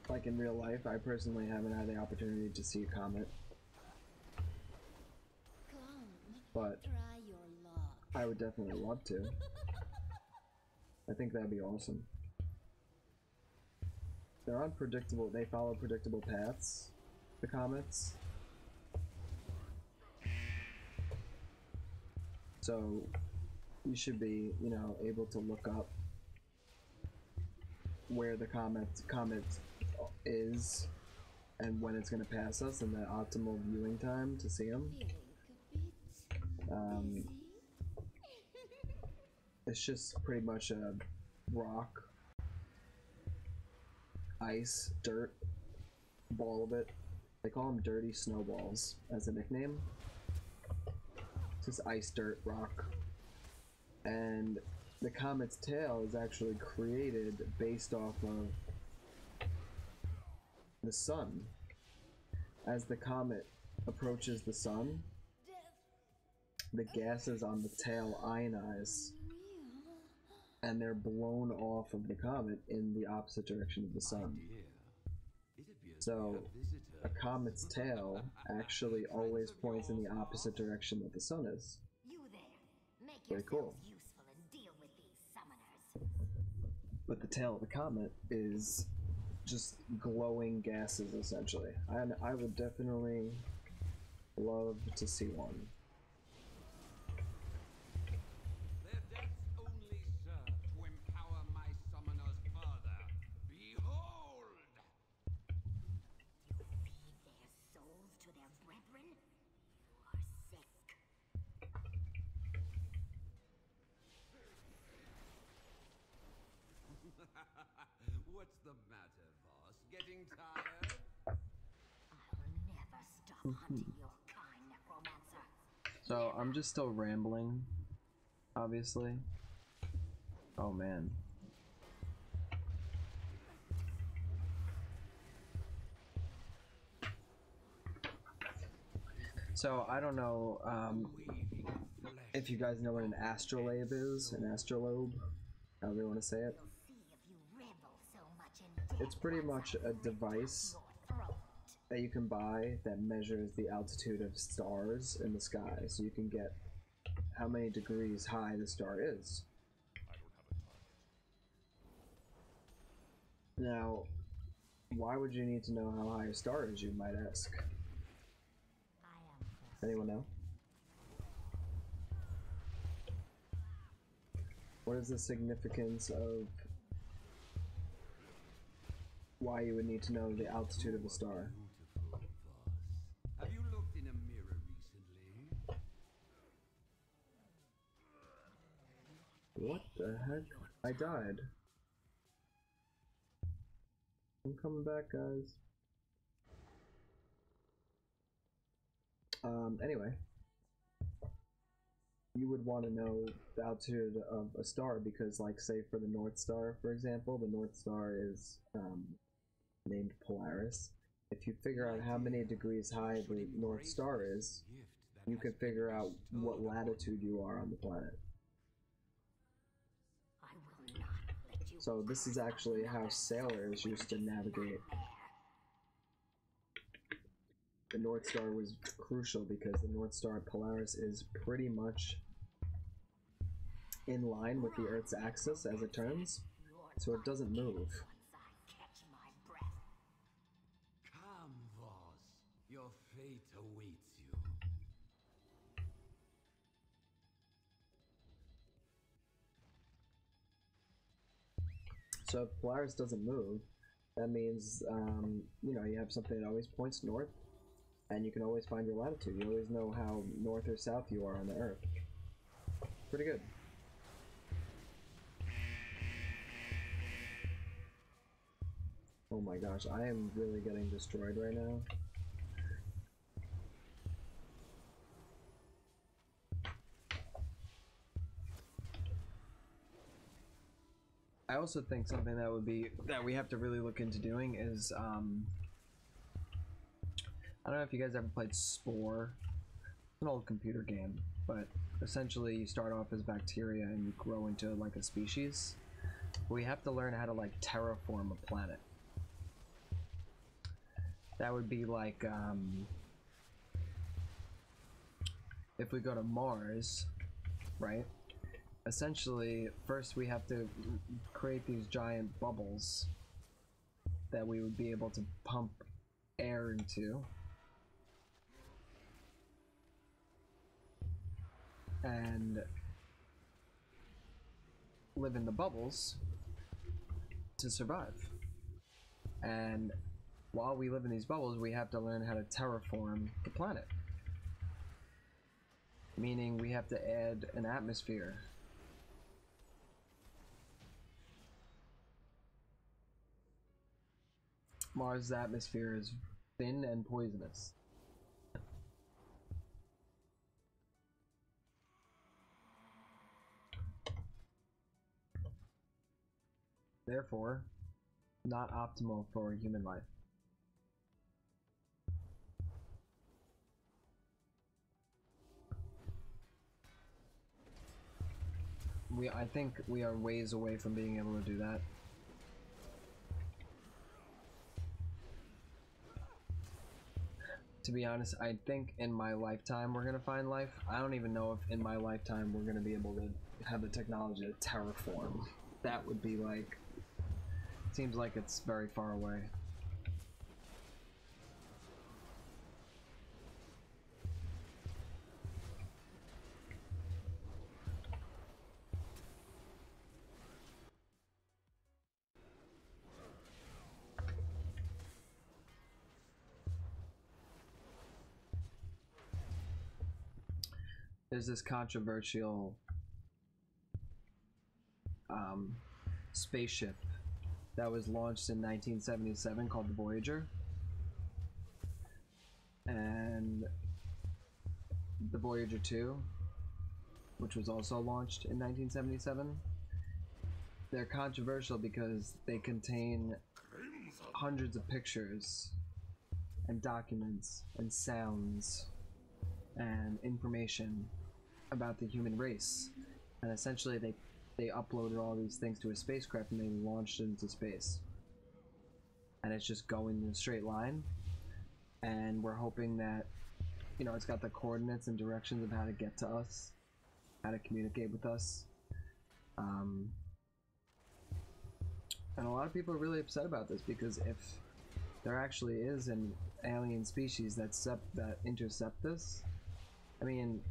S1: Like in real life, I personally haven't had the opportunity to see a comet.
S4: Come,
S1: But
S4: try your luck.
S1: I would definitely love to. I think that'd be awesome. They're unpredictable, they follow predictable paths, the comets. So you should be, you know, able to look up where the comet is and when it's going to pass us and the optimal viewing time to see them.
S4: Feeling a bit
S1: It's just pretty much a rock, ice, dirt, ball of it. They call them dirty snowballs as a nickname. It's just ice, dirt, rock. And the comet's tail is actually created based off of the sun. As the comet approaches the sun, the gases on the tail ionize and they're blown off of the comet in the opposite direction of the sun. So a comet's tail actually always points in the opposite direction that the sun is.
S5: You there. Make
S1: Very cool.
S5: yourselves useful and deal with these summoners.
S1: But the tail of the comet is just glowing gases, essentially. And I would definitely love to see one.
S6: Their deaths only serve to empower my summoners further. Behold!
S5: You feed their souls to their brethren? You are sick.
S6: What's the matter, boss? Getting tired?
S5: I'll never stop hunting your kind, necromancer.
S1: So I'm just still rambling, obviously. Oh man. So I don't know if you guys know what an astrolabe is, an astrolabe, however you want to say it.
S5: We'll see if you revel so much in death.
S1: It's pretty much a device
S5: Your throat.
S1: that you can buy that measures the altitude of stars in the sky, so you can get how many degrees high the star is.
S3: I don't have a target.
S1: Now, why would you need to know how high a star is, you might ask?
S5: I am
S1: Anyone know? What is the significance of why you would need to know the altitude of a star?
S6: Beautiful, boss. Have you looked in a mirror recently?
S1: What the heck? I died. I'm coming back, guys. Anyway. You would want to know the altitude of a star because, like, say for the North Star, for example, the North Star is named Polaris. If you figure out how many degrees high the North Star is, you can figure out what latitude you are on the planet.
S5: I will not let you.
S1: So this is actually how sailors used to navigate. The North Star was crucial because the North Star Polaris is pretty much in line with the Earth's axis as it turns, so it doesn't move.
S5: Once I catch my breath.
S6: Come, boss. Your fate awaits you.
S1: So if Polaris doesn't move, that means, you know, you have something that always points north, and you can always find your latitude. You always know how north or south you are on the Earth. Pretty good. Oh my gosh, I am really getting destroyed right now. I also think something that we have to really look into doing is I don't know if you guys ever played Spore. It's an old computer game, but essentially you start off as bacteria and you grow into like a species. We have to learn how to like terraform a planet. That would be like if we go to Mars, right? Essentially, first we have to create these giant bubbles that we would be able to pump air into. And live in the bubbles to survive. And while we live in these bubbles, we have to learn how to terraform the planet. Meaning we have to add an atmosphere. Mars' atmosphere is thin and poisonous. Therefore, not optimal for human life. I think we are ways away from being able to do that. To be honest, I think in my lifetime we're gonna find life. I don't even know if in my lifetime we're gonna be able to have the technology to terraform. That would be like... Seems like it's very far away. There's this controversial spaceship that was launched in 1977 called the Voyager, and the Voyager 2, which was also launched in 1977. They're controversial because they contain hundreds of pictures and documents and sounds and information about the human race, and essentially they uploaded all these things to a spacecraft and they launched it into space, and it's just going in a straight line, and we're hoping that, you know, it's got the coordinates and directions of how to get to us, how to communicate with us, and a lot of people are really upset about this, because if there actually is an alien species that intercept this, I mean,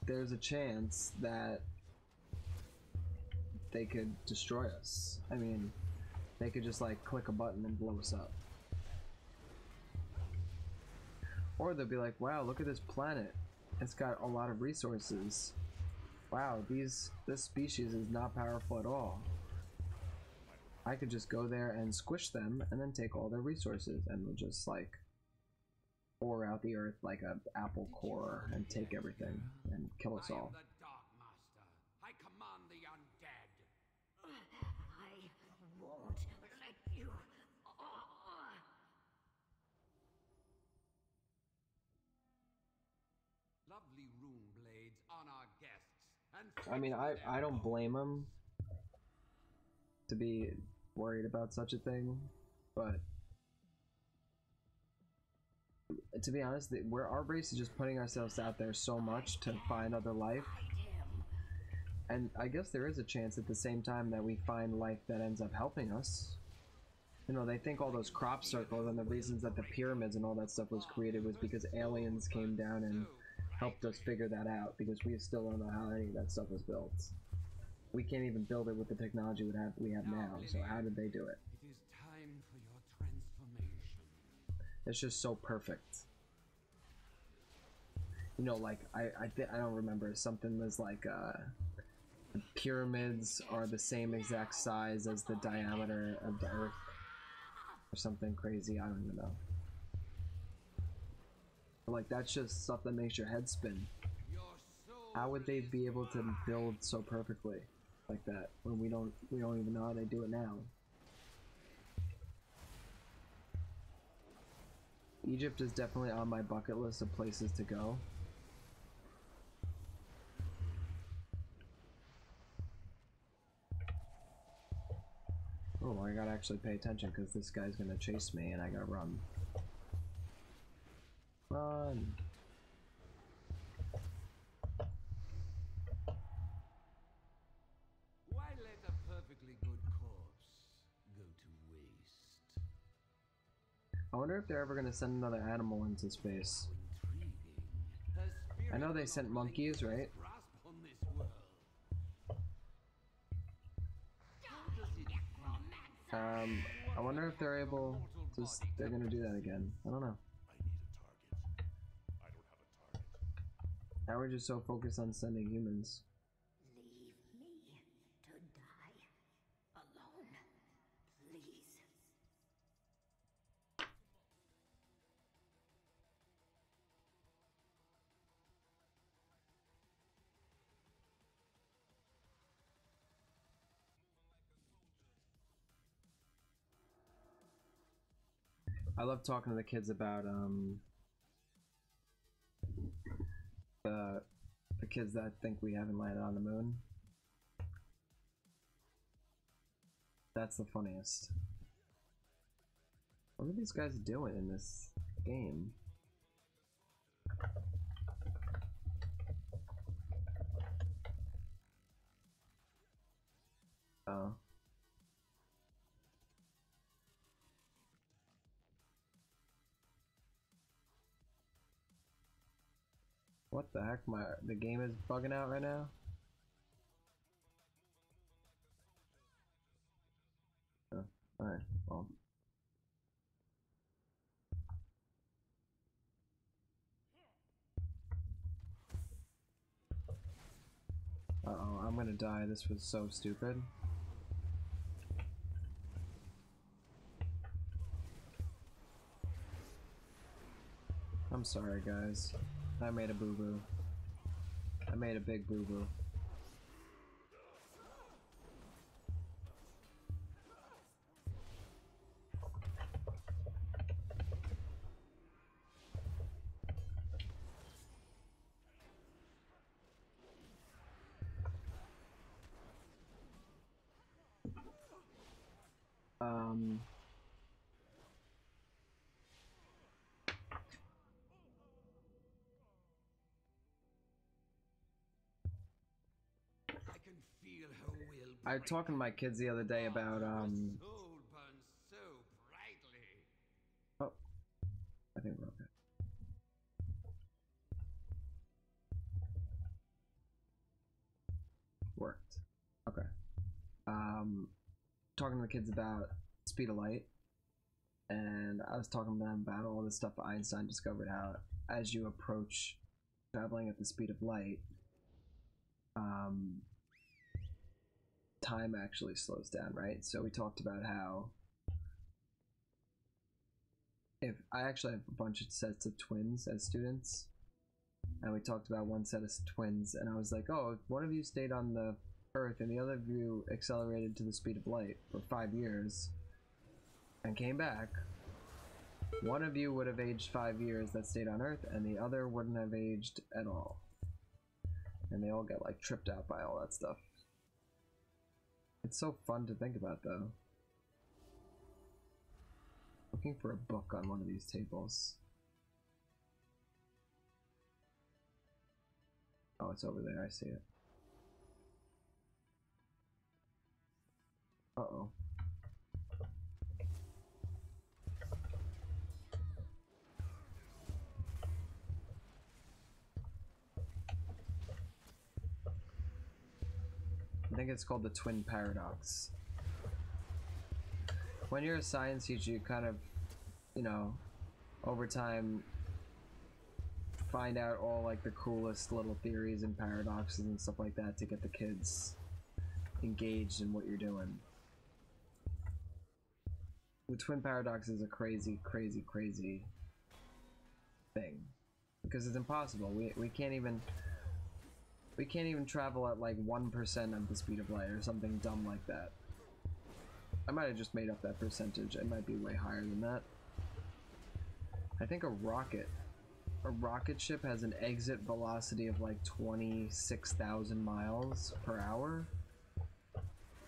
S1: there's a chance that they could destroy us. I mean, they could just like click a button and blow us up. Or they'll be like, wow, look at this planet. It's got a lot of resources. Wow, this species is not powerful at all. I could just go there and squish them and then take all their resources, and we'll just like pour out the earth like an apple core and take everything and kill us all.
S6: I am the Dark Master. I command the undead.
S5: I won't let you.
S6: Lovely rune blades on our guests. And
S1: I mean, I don't blame them to be worried about such a thing, but to be honest, our race is just putting ourselves out there so much to find other life, and I guess there is a chance at the same time that we find life that ends up helping us. You know, they think all those crop circles and the reasons that the pyramids and all that stuff was created was because aliens came down and helped us figure that out, because we still don't know how any of that stuff was built. We can't even build it with the technology we have now, so how did they do it?
S6: It is time for your transformation.
S1: It's just so perfect. You know, like, I don't remember, something was like, the pyramids are the same exact size as the diameter of the Earth, or something crazy, I don't even know. But like, that's just stuff that makes your head spin. How would they be able to build so perfectly like that when we don't even know how they do it now? Egypt is definitely on my bucket list of places to go. Oh, I gotta actually pay attention because this guy's gonna chase me and I gotta run. Run!
S6: Why let a perfectly good corpse go to waste?
S1: I wonder if they're ever gonna send another animal into space.
S6: Intriguing. Her spirit
S1: I know they
S6: will
S1: sent
S6: not
S1: monkeys,
S6: relinquish
S1: right?
S6: grasp on this world.
S1: I wonder if they're able to. They're gonna do that again. I don't know. Now we're just so focused on sending humans.
S5: Leave me to die alone, please.
S1: I love talking to the kids about the kids that think we haven't landed on the moon. That's the funniest. What are these guys doing in this game? Oh. What the heck? The game is bugging out right now? Oh, alright, well. Uh-oh, I'm gonna die. This was so stupid. I'm sorry, guys. I made a boo-boo. I made a big boo-boo.
S6: I can feel her will.
S1: I was talking to my kids the other day about,
S6: Soul burns so brightly.
S1: Oh, I think we're okay. Worked. Okay. Talking to the kids about speed of light, and I was talking to them about all this stuff Einstein discovered, how as you approach traveling at the speed of light, time actually slows down, right? So we talked about how if I actually have a bunch of sets of twins as students, and we talked about one set of twins, and I was like, oh, if one of you stayed on the Earth and the other of you accelerated to the speed of light for 5 years and came back, one of you would have aged 5 years that stayed on Earth, and the other wouldn't have aged at all. And they all get like tripped out by all that stuff. It's so fun to think about, though. Looking for a book on one of these tables. Oh, it's over there, I see it. Uh-oh. I think it's called the twin paradox. When you're a science teacher, you kind of, you know, over time find out all like the coolest little theories and paradoxes and stuff like that to get the kids engaged in what you're doing. The twin paradox is a crazy, crazy, crazy thing because it's impossible. We can't even travel at like 1% of the speed of light or something dumb like that. I might have just made up that percentage. It might be way higher than that. I think a rocket ship has an exit velocity of like 26,000 miles per hour.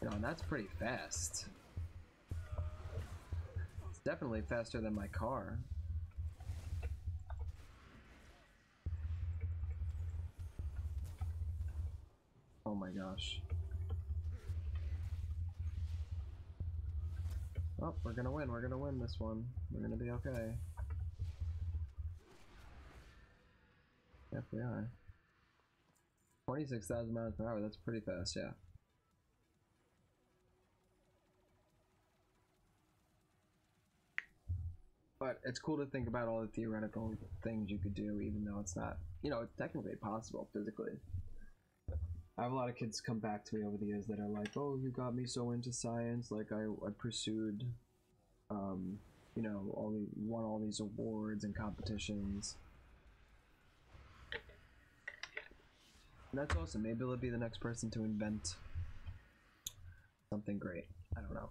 S1: You know, and that's pretty fast. It's definitely faster than my car. Oh my gosh. Oh, we're gonna win this one. We're gonna be okay. Yep, we are. 26,000 miles per hour, that's pretty fast, yeah. But it's cool to think about all the theoretical things you could do, even though it's not, you know, it's technically possible physically. I have a lot of kids come back to me over the years that are like, oh, you got me so into science, like I pursued, you know, won all these awards and competitions. And that's awesome. Maybe they'll be the next person to invent something great. I don't know.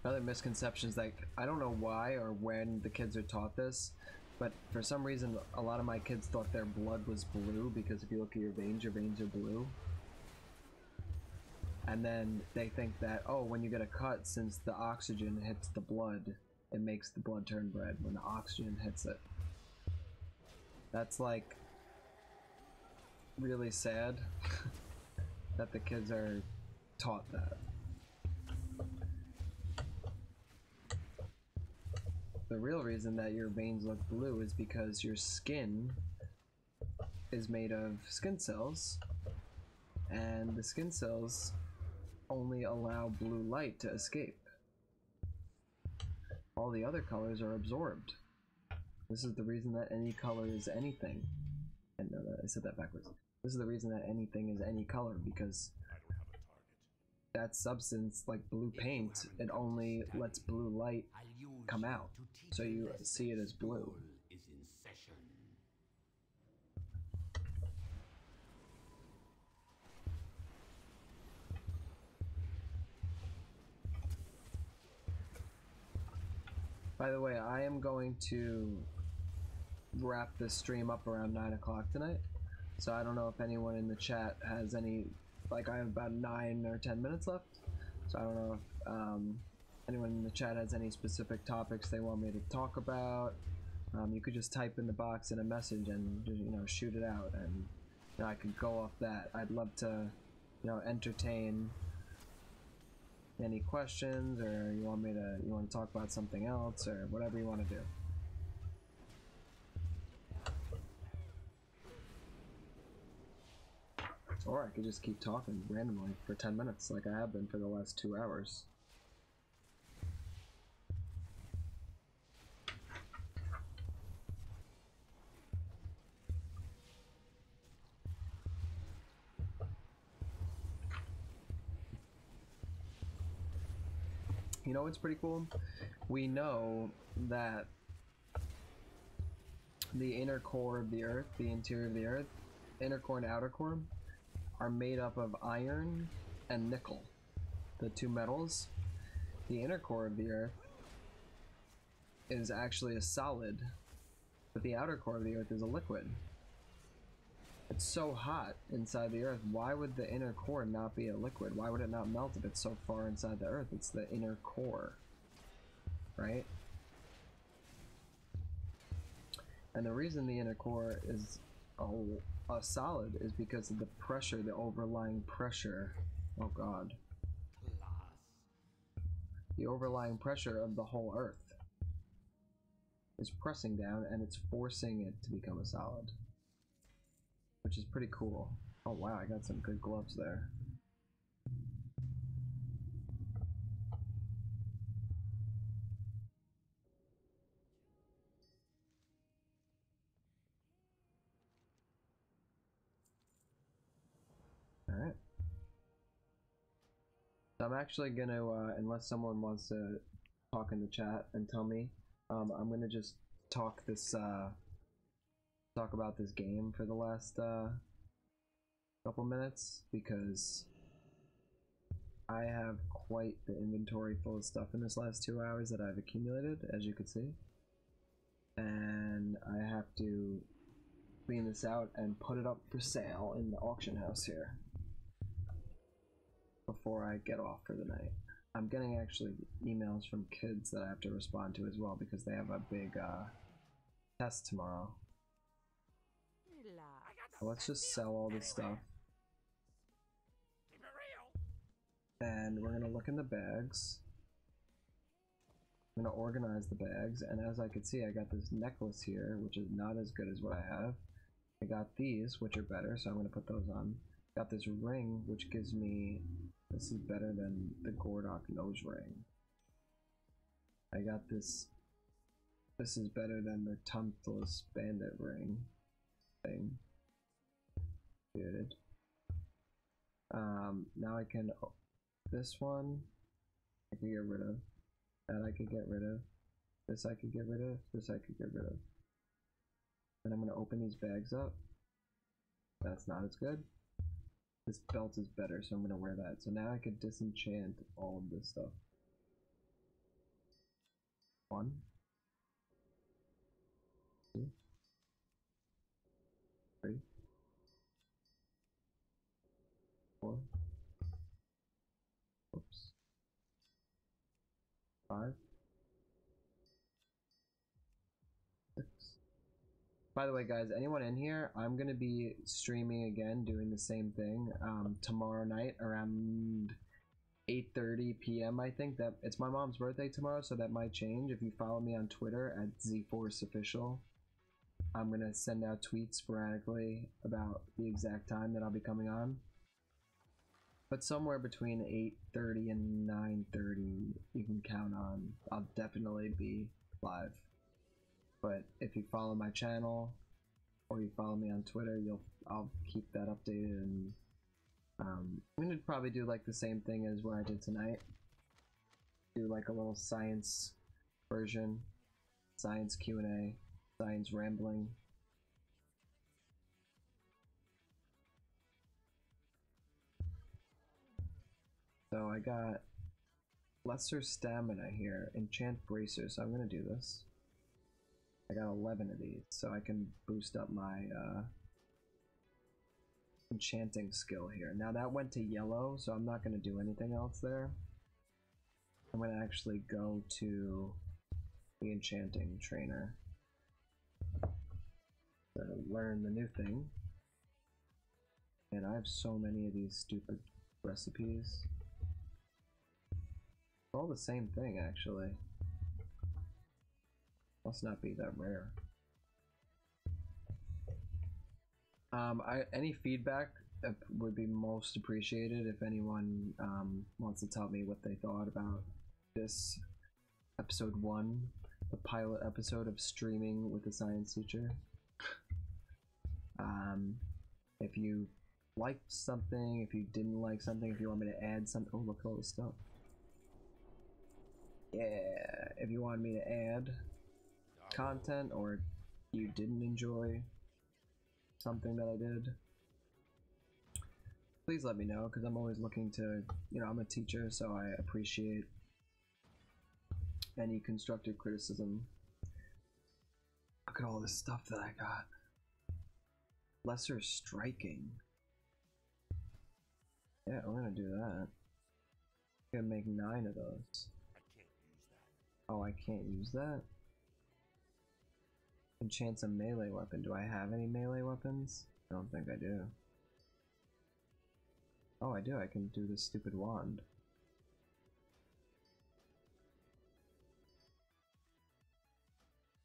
S1: Another misconception is, like, I don't know why or when the kids are taught this, but for some reason a lot of my kids thought their blood was blue, because if you look at your veins are blue. And then they think that, oh, when you get a cut, since the oxygen hits the blood, it makes the blood turn red when the oxygen hits it. That's like really sad that the kids are taught that. The real reason that your veins look blue is because your skin is made of skin cells, and the skin cells only allow blue light to escape. All the other colors are absorbed. This is the reason that any color is anything. And no, I said that backwards. This is the reason that anything is any color, because that substance, like blue paint, it only lets blue light come out, so you see it as blue. By the way, I am going to wrap this stream up around 9 o'clock tonight, so I don't know if anyone in the chat has any, like, I have about 9 or 10 minutes left, so I don't know if anyone in the chat has any specific topics they want me to talk about. You could just type in the box in a message and, you know, shoot it out, and, you know, I could go off that. I'd love to, you know, entertain any questions, or you want to talk about something else, or whatever you want to do. Or I could just keep talking randomly for 10 minutes like I have been for the last 2 hours. You know what's pretty cool? We know that the inner core of the Earth, the interior of the Earth, inner core and outer core, are made up of iron and nickel, the two metals. The inner core of the Earth is actually a solid, but the outer core of the Earth is a liquid. It's so hot inside the Earth, why would the inner core not be a liquid? Why would it not melt if it's so far inside the Earth? It's the inner core, right? And the reason the inner core is a solid is because of the pressure, the overlying pressure. Oh god. The overlying pressure of the whole Earth is pressing down, and it's forcing it to become a solid, which is pretty cool. Oh wow, I got some good gloves there. Alright. So I'm actually gonna, unless someone wants to talk in the chat and tell me, I'm gonna just talk about this game for the last couple minutes, because I have quite the inventory full of stuff in this last 2 hours that I've accumulated, as you can see, and I have to clean this out and put it up for sale in the auction house here before I get off for the night. I'm getting actually emails from kids that I have to respond to as well, because they have a big test tomorrow. So let's just sell all this stuff. And we're gonna look in the bags. I'm gonna organize the bags, and as I can see, I got this necklace here, which is not as good as what I have. I got these, which are better, so I'm gonna put those on. Got this ring, which gives me... This is better than the Gordok nose ring. I got this... This is better than the Tunthless bandit ring thing. Good. Now I can... This one, I can get rid of. That I could get rid of. This I could get rid of. This I could get rid of. And I'm going to open these bags up. That's not as good. This belt is better, so I'm going to wear that. So now I can disenchant all of this stuff. 1, 2, 3, 4. Oops. 5. 6. By the way, guys, anyone in here, I'm going to be streaming again, doing the same thing tomorrow night around 8:30 p.m. I think. That it's my mom's birthday tomorrow, so that might change. If you follow me on Twitter at zforceofficial, I'm going to send out tweets sporadically about the exact time that I'll be coming on. But somewhere between 8:30 and 9:30, you can count on. I'll definitely be live. But if you follow my channel or you follow me on Twitter, I'll keep that updated. And I'm gonna probably do like the same thing as what I did tonight. Do like a little science version, science Q&A, science rambling. So I got lesser stamina here, enchant bracer, so I'm gonna do this. I got 11 of these, so I can boost up my enchanting skill here. Now that went to yellow, so I'm not gonna do anything else there. I'm gonna actually go to the enchanting trainer to learn the new thing. And I have so many of these stupid recipes. All the same thing, actually. Must not be that rare. Any feedback would be most appreciated if anyone wants to tell me what they thought about this episode 1, the pilot episode of streaming with the science teacher. If you liked something, if you didn't like something, if you want me to add something. Oh, look at all this stuff. Yeah, if you want me to add content or you didn't enjoy something that I did, please let me know, because I'm always looking to, you know, I'm a teacher, so I appreciate any constructive criticism. Look at all this stuff that I got. Lesser striking. Yeah, we're gonna do that. I'm gonna make 9 of those. Oh, I can't use that? Enchants a melee weapon. Do I have any melee weapons? I don't think I do. Oh, I do. I can do this stupid wand.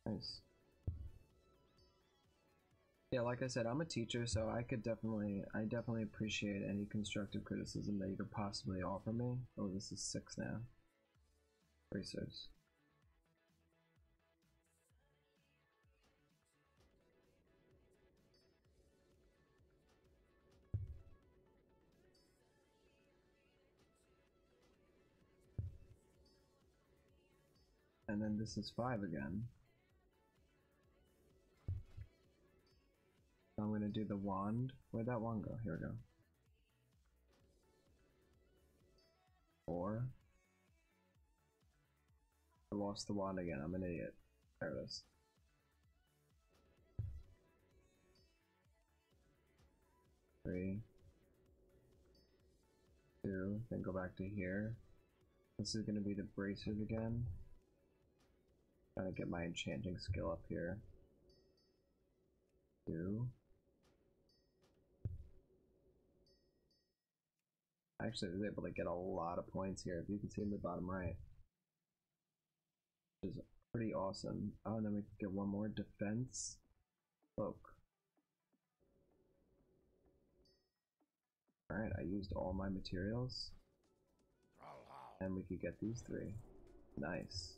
S1: Nice. Yeah, like I said, I'm a teacher, so I definitely appreciate any constructive criticism that you could possibly offer me. Oh, this is 6 now. Bracers. And then this is 5 again. I'm gonna do the wand. Where'd that wand go? Here we go. 4. I lost the wand again. I'm an idiot. There it is. 3. 2. Then go back to here. This is gonna be the bracers again. Trying to get my enchanting skill up here. 2. I actually was able to get a lot of points here, if you can see in the bottom right. Which is pretty awesome. Oh, and then we can get one more defense cloak. Alright, I used all my materials. And we could get these 3. Nice.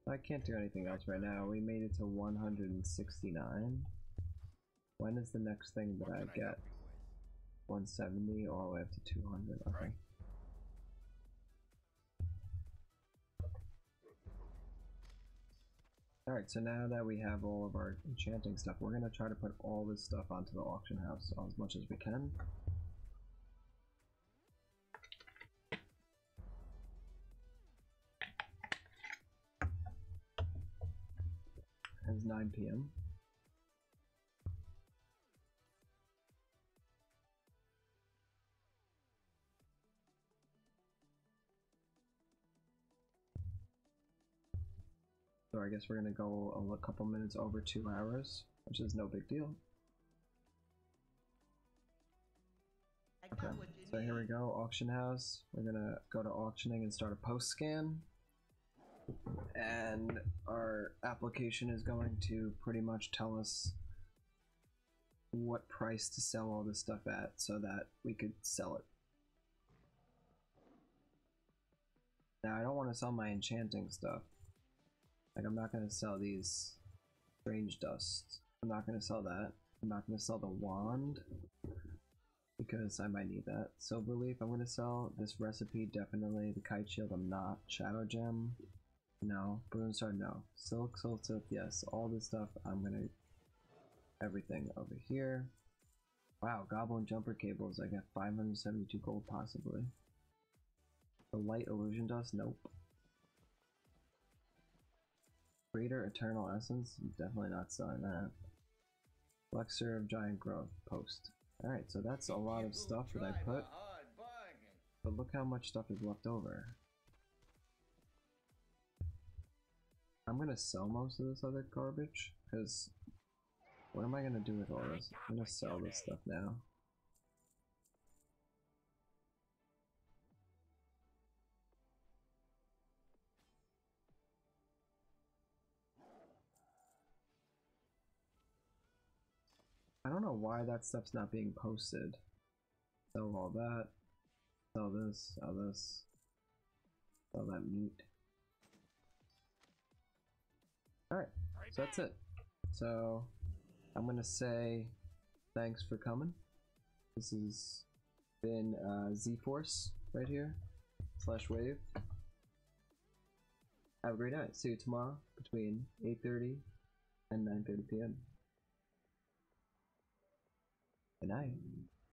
S1: I can't do anything else right now. We made it to 169. When is the next thing that I get? 170 all the way up to 200. Okay. Alright, so now that we have all of our enchanting stuff, we're going to try to put all this stuff onto the auction house as much as we can. It's 9 p.m. So I guess we're gonna go a couple minutes over 2 hours, which is no big deal. Okay, so here we go, auction house. We're gonna go to auctioning and start a post scan. And our application is going to pretty much tell us what price to sell all this stuff at so that we could sell it. Now I don't want to sell my enchanting stuff. Like, I'm not going to sell these strange dusts. I'm not going to sell that. I'm not going to sell the wand because I might need that. Silver leaf, I'm going to sell. This recipe, definitely. The kite shield, I'm not. Shadow gem, no. Balloon star, no. Silk, soul silk, yes. All this stuff, I'm going to... Everything over here. Wow, goblin jumper cables. I got 572 gold possibly. The light illusion dust, nope. Greater Eternal Essence? I'm definitely not selling that. Elixir of Giant Growth, post. Alright, so that's a lot of stuff that I put. But look how much stuff is left over. I'm gonna sell most of this other garbage, because what am I gonna do with all this? I'm gonna sell this stuff now. I don't know why that stuff's not being posted. Sell all that. Sell this. Sell this. Sell that meat. Alright, so that's it. So, I'm gonna say thanks for coming. This has been Z-Force right here, /wave. Have a great night. See you tomorrow between 8:30 and 9:30 p.m. Good night.